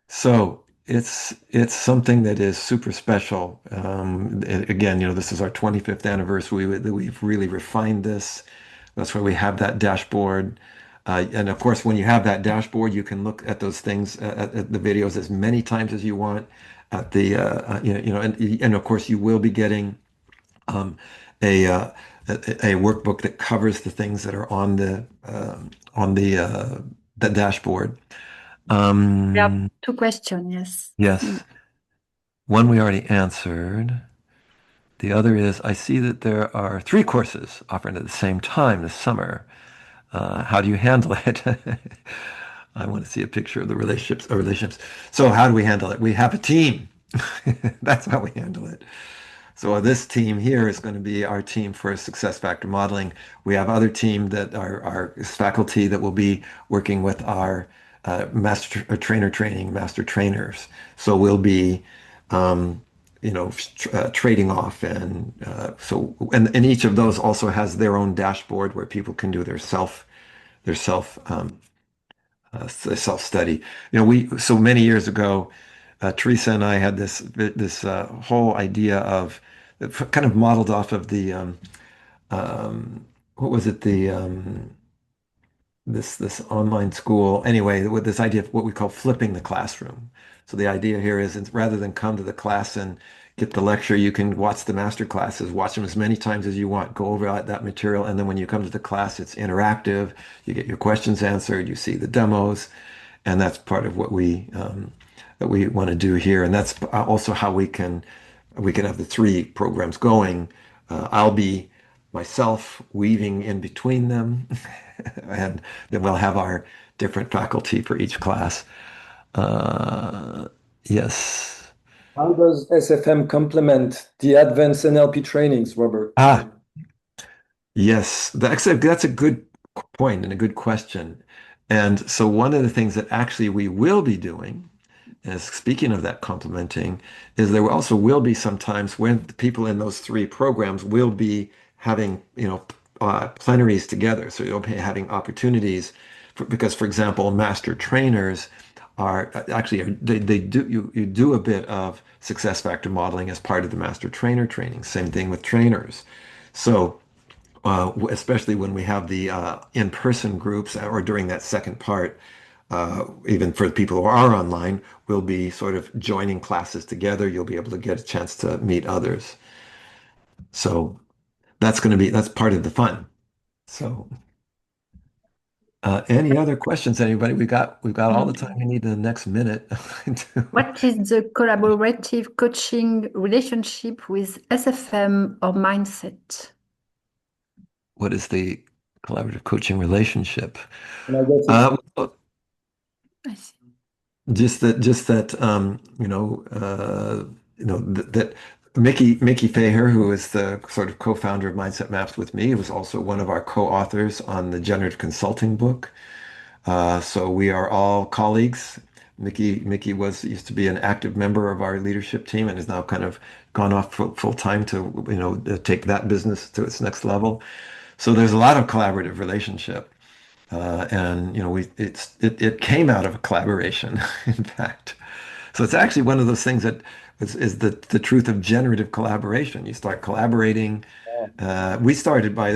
S1: So it's something that is super special. Again, this is our 25th anniversary that we've really refined this. That's why we have that dashboard. And of course, when you have that dashboard, you can look at those things, at the videos as many times as you want. At the and of course, you will be getting um, a, uh, a workbook that covers the things that are on the dashboard.
S2: We have
S1: Um,
S2: two questions, yes.
S1: yes, one we already answered. The other is, I see that there are 3 courses offered at the same time this summer. How do you handle it? I want to see a picture of the relationships. So how do we handle it? We have a team. That's how we handle it. So this team here is going to be our team for success factor modeling. We have other team that are our faculty that will be working with our master trainer training, master trainers. So we'll be, um, trading off, and and each of those also has their own dashboard where people can do their self study. We so many years ago, Teresa and I had this whole idea of kind of modeled off of the what was it the this online school anyway with this idea of what we call flipping the classroom. So the idea here is rather than come to the class and get the lecture, you can watch the master classes, watch them as many times as you want, go over that material, and then when you come to the class, it's interactive. You get your questions answered, you see the demos, and that's part of what we want to do here. And that's also how we can have the 3 programs going. I'll be myself weaving in between them, and then we'll have our different faculty for each class. Yes.
S4: How does SFM complement the advanced NLP trainings, Robert?
S1: Yes, that's a good point and a good question. And so one of the things that actually we will be doing, as speaking of that complementing, is there also will be some times when the people in those 3 programs will be having, plenaries together. So you'll be having opportunities because, for example, master trainers are actually they do you do a bit of success factor modeling as part of the master trainer training. Same thing with trainers. So especially when we have the in-person groups or during that second part, even for the people who are online, we'll be sort of joining classes together. You'll be able to get a chance to meet others. So that's part of the fun. So any other questions, anybody? We've got all the time we need in the next minute.
S2: What is the collaborative coaching relationship with SFM or mindset?
S1: What is the collaborative coaching relationship?
S4: And I guess
S2: I see.
S1: Just that that Mickey Faher, who is the sort of co-founder of Mindset Maps with me, was also one of our co-authors on the generative consulting book. So we are all colleagues. Mickey used to be an active member of our leadership team and has now kind of gone off full time to take that business to its next level. So there's a lot of collaborative relationship. And it came out of a collaboration, in fact. So it's actually one of those things that is the truth of generative collaboration. You start collaborating. We started by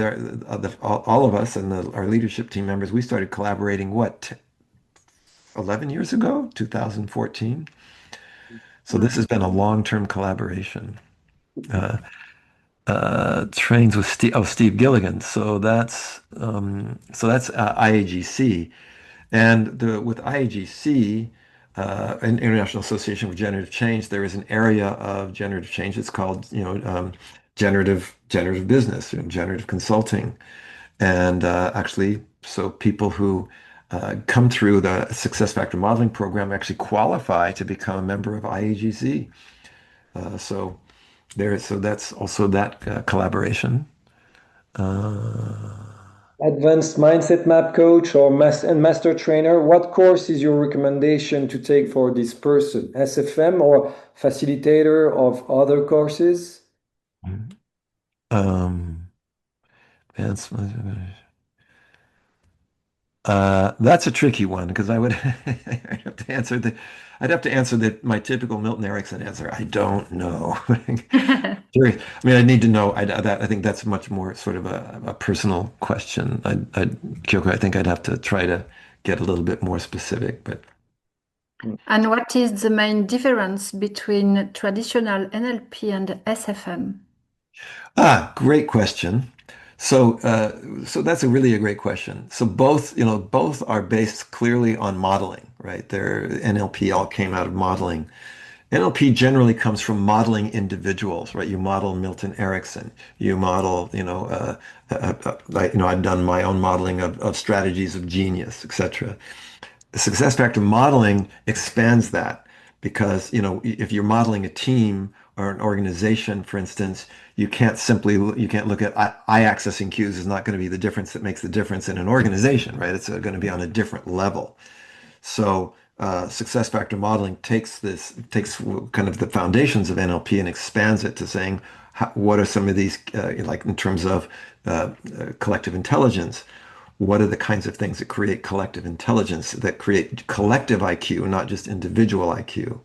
S1: all of us and our leadership team members. We started collaborating 11 years ago, 2014. So this has been a long-term collaboration. Uh, Trains with Steve Gilligan. So that's IAGC. And with IAGC, an International Association for Generative Change, there is an area of generative change. It's called, generative business, generative consulting. And actually, so people who come through the success factor modeling program actually qualify to become a member of IAGC. So that's also that collaboration.
S4: Advanced mindset map coach or master trainer. What course is your recommendation to take for this person? SFM or facilitator of other courses?
S1: Um, that's that's a tricky one because I would I'd have to answer my typical Milton Erickson answer. I don't know. Serious. I mean, I need to know. I think that's much more sort of a personal question. Kyoko, I think I'd have to try to get a little bit more specific, but.
S2: And what is the main difference between traditional NLP and SFM?
S1: Great question. So that's a great question. So both are based clearly on modeling, right? Their NLP all came out of modeling. NLP generally comes from modeling individuals, right? You model Milton Erickson. You model, I've done my own modeling of strategies of genius, etc. The success factor modeling expands that because, if you're modeling a team or an organization, for instance, you can't look at eye accessing cues is not going to be the difference that makes the difference in an organization, right? It's going to be on a different level. So success factor modeling takes kind of the foundations of NLP and expands it to saying, what are some of these, like in terms of collective intelligence? What are the kinds of things that create collective intelligence, that create collective IQ, not just individual IQ?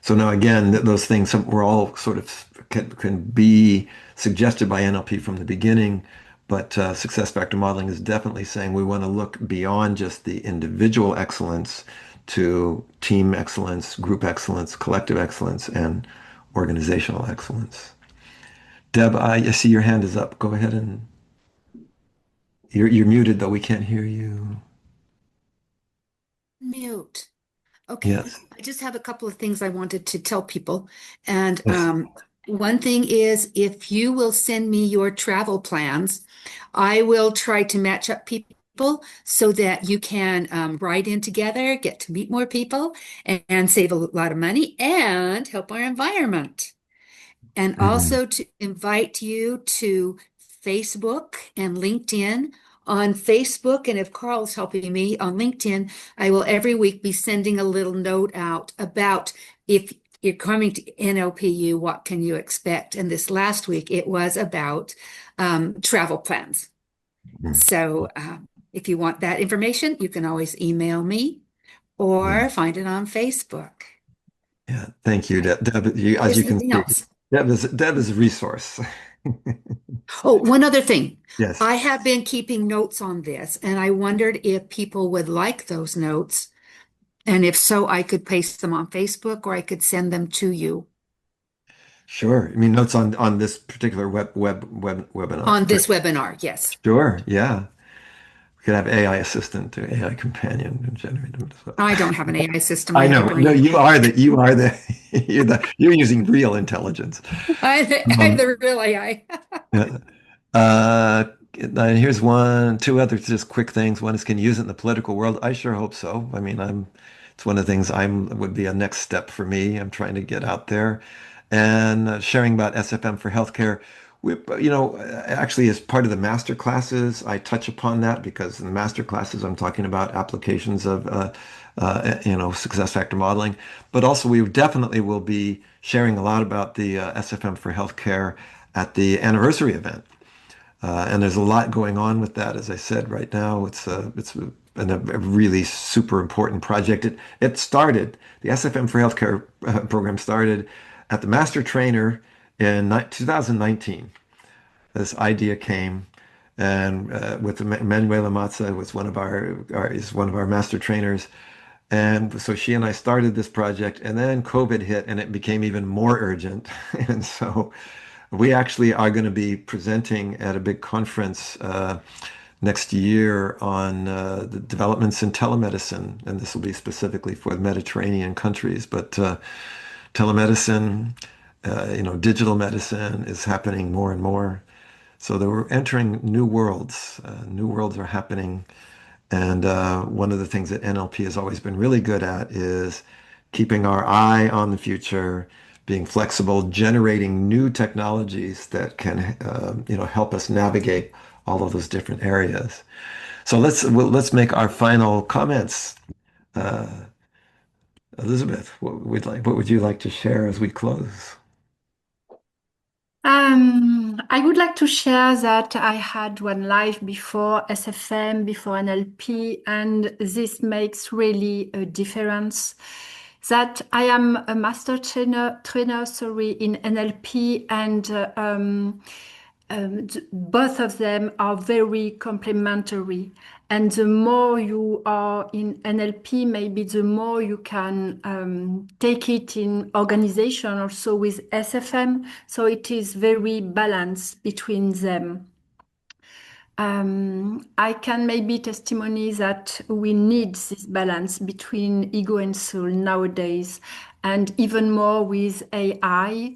S1: So now again, those things were all sort of can be suggested by NLP from the beginning, but success factor modeling is definitely saying we want to look beyond just the individual excellence to team excellence, group excellence, collective excellence, and organizational excellence. Deb, I see your hand is up. Go ahead and you're muted though. We can't hear you.
S7: Mute. Okay.
S1: Yes.
S7: I just have a couple of things I wanted to tell people. And
S1: Yes.
S7: one thing is, if you will send me your travel plans, I will try to match up people so that you can ride in together, get to meet more people, and save a lot of money and help our environment. And
S1: Mhm.
S7: also to invite you to Facebook and LinkedIn. On Facebook, and if Carl's helping me on LinkedIn, I will every week be sending a little note out about if you're coming to NLPU, what can you expect? And this last week, it was about travel plans.
S1: Mhm.
S7: So if you want that information, you can always email me
S1: Yeah.
S7: or find it on Facebook.
S1: Yeah. Thank you, Deb. Deb, as
S7: Is
S1: you can
S7: anything
S1: see,
S7: else?
S1: Deb is a resource.
S7: Oh, one other thing.
S1: Yes.
S7: I have been keeping notes on this, and I wondered if people would like those notes. And if so, I could paste them on Facebook or I could send them to you
S1: Sure. I mean, notes on this particular webinar.
S7: on this webinar. Yes.
S1: Sure. Yeah. We could have AI assistant or AI companion and generate them as well.
S7: I don't have an AI system. I
S1: I
S7: have a
S1: know. No,
S7: brain.
S1: you're using real intelligence.
S7: I'm
S1: Um,
S7: the real AI.
S1: yeah. Here's two other just quick things. One is, can you use it in the political world? I sure hope so. I mean, it's one of the things would be a next step for me. I'm trying to get out there and sharing about SFM for healthcare. Actually, as part of the master classes, I touch upon that because in the master classes, I'm talking about applications of, success factor modeling. But also, we definitely will be sharing a lot about the SFM for healthcare at the anniversary event. And there's a lot going on with that. As I said, right now a really super important project. It started, the SFM for Healthcare program started at the Master Trainer in 2019. This idea came, and with Manuela Mazza was is one of our master trainers. And so she and I started this project, and then COVID hit, and it became even more urgent. And so we actually are going to be presenting at a big conference next year on the developments in telemedicine, and this will be specifically for the Mediterranean countries. But telemedicine, digital medicine is happening more and more. So that we're entering new worlds. New worlds are happening. And one of the things that NLP has always been really good at is keeping our eye on the future, being flexible, generating new technologies that can, help us navigate all of those different areas. So let's make our final comments. Uh, Elizabeth, what would you like to share as we close?
S2: I would like to share that I had one live before SFM, before NLP, and this makes really a difference. That I am a master trainer, sorry, in NLP, and both of them are very complementary. And the more you are in NLP, maybe the more you can take it in organization also with SFM. So it is very balanced between them. I can maybe testimony that we need this balance between ego and soul nowadays, and even more with AI.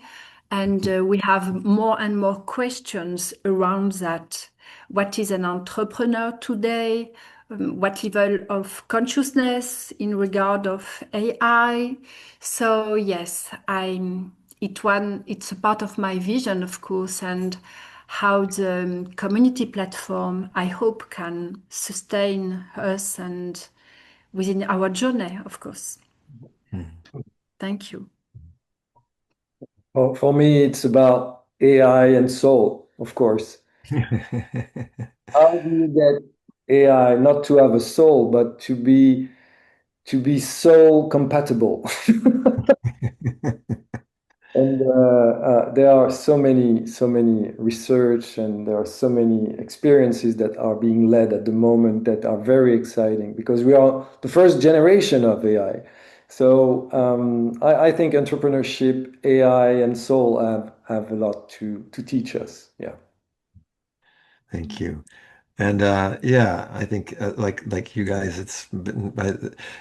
S2: And we have more and more questions around that. What is an entrepreneur today? What level of consciousness in regard of AI? So yes, it's a part of my vision, of course, and how the community platform, I hope, can sustain us and within our journey, of course. Thank you.
S4: Well, for me, it's about AI and soul, of course. How do you get AI not to have a soul, but to be soul compatible? And there are so many research, and there are so many experiences that are being led at the moment that are very exciting, because we are the first generation of AI. So I think entrepreneurship, AI, and soul have a lot to teach us. Yeah.
S1: Thank you. And yeah, I think like you guys, this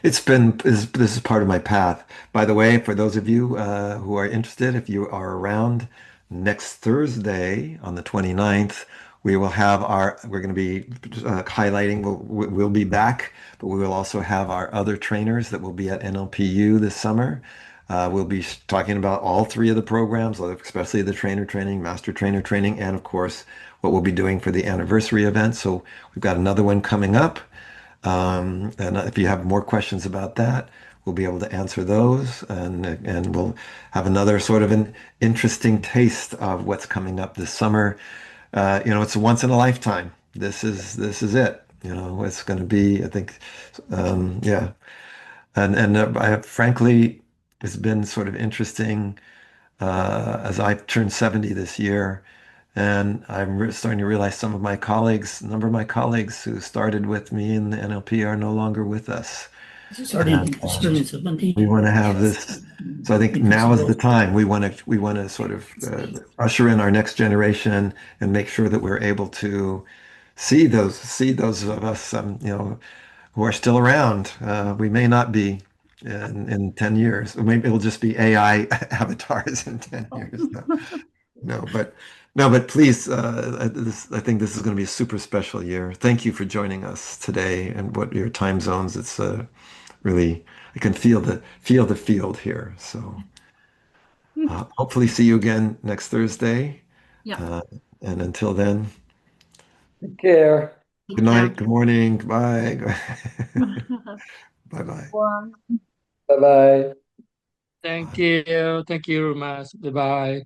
S1: is part of my path. By the way, for those of you who are interested, if you are around next Thursday on the 29th, we're going to be highlighting, we'll be back, but we will also have our other trainers that will be at NLPU this summer. We'll be talking about all three of the programs, especially the trainer training, master trainer training, and of course, what we'll be doing for the anniversary event. So we've got another one coming up. And if you have more questions about that, we'll be able to answer those, and we'll have another sort of an interesting taste of what's coming up this summer. It's a once in a lifetime. This is it. It's going to be, I think, yeah. And frankly, it's been sort of interesting as I've turned 70 this year, and I'm starting to realize a number of my colleagues who started with me in the NLP are no longer with us. We want to have this. So I think now is the time. We want to sort of usher in our next generation and make sure that we're able to see those of us, who are still around. We may not be in 10 years, or maybe it'll just be AI avatars in 10 years. No, but please, I think this is going to be a super special year. Thank you for joining us today, and what your time zones. It's really, I can feel the field here. So hopefully see you again next Thursday.
S2: Yeah.
S1: And until then,
S4: Take care.
S1: good night, good morning, bye. Bye-bye.
S4: Bye bye.
S3: Thank you. Thank you, Mas. Bye-bye.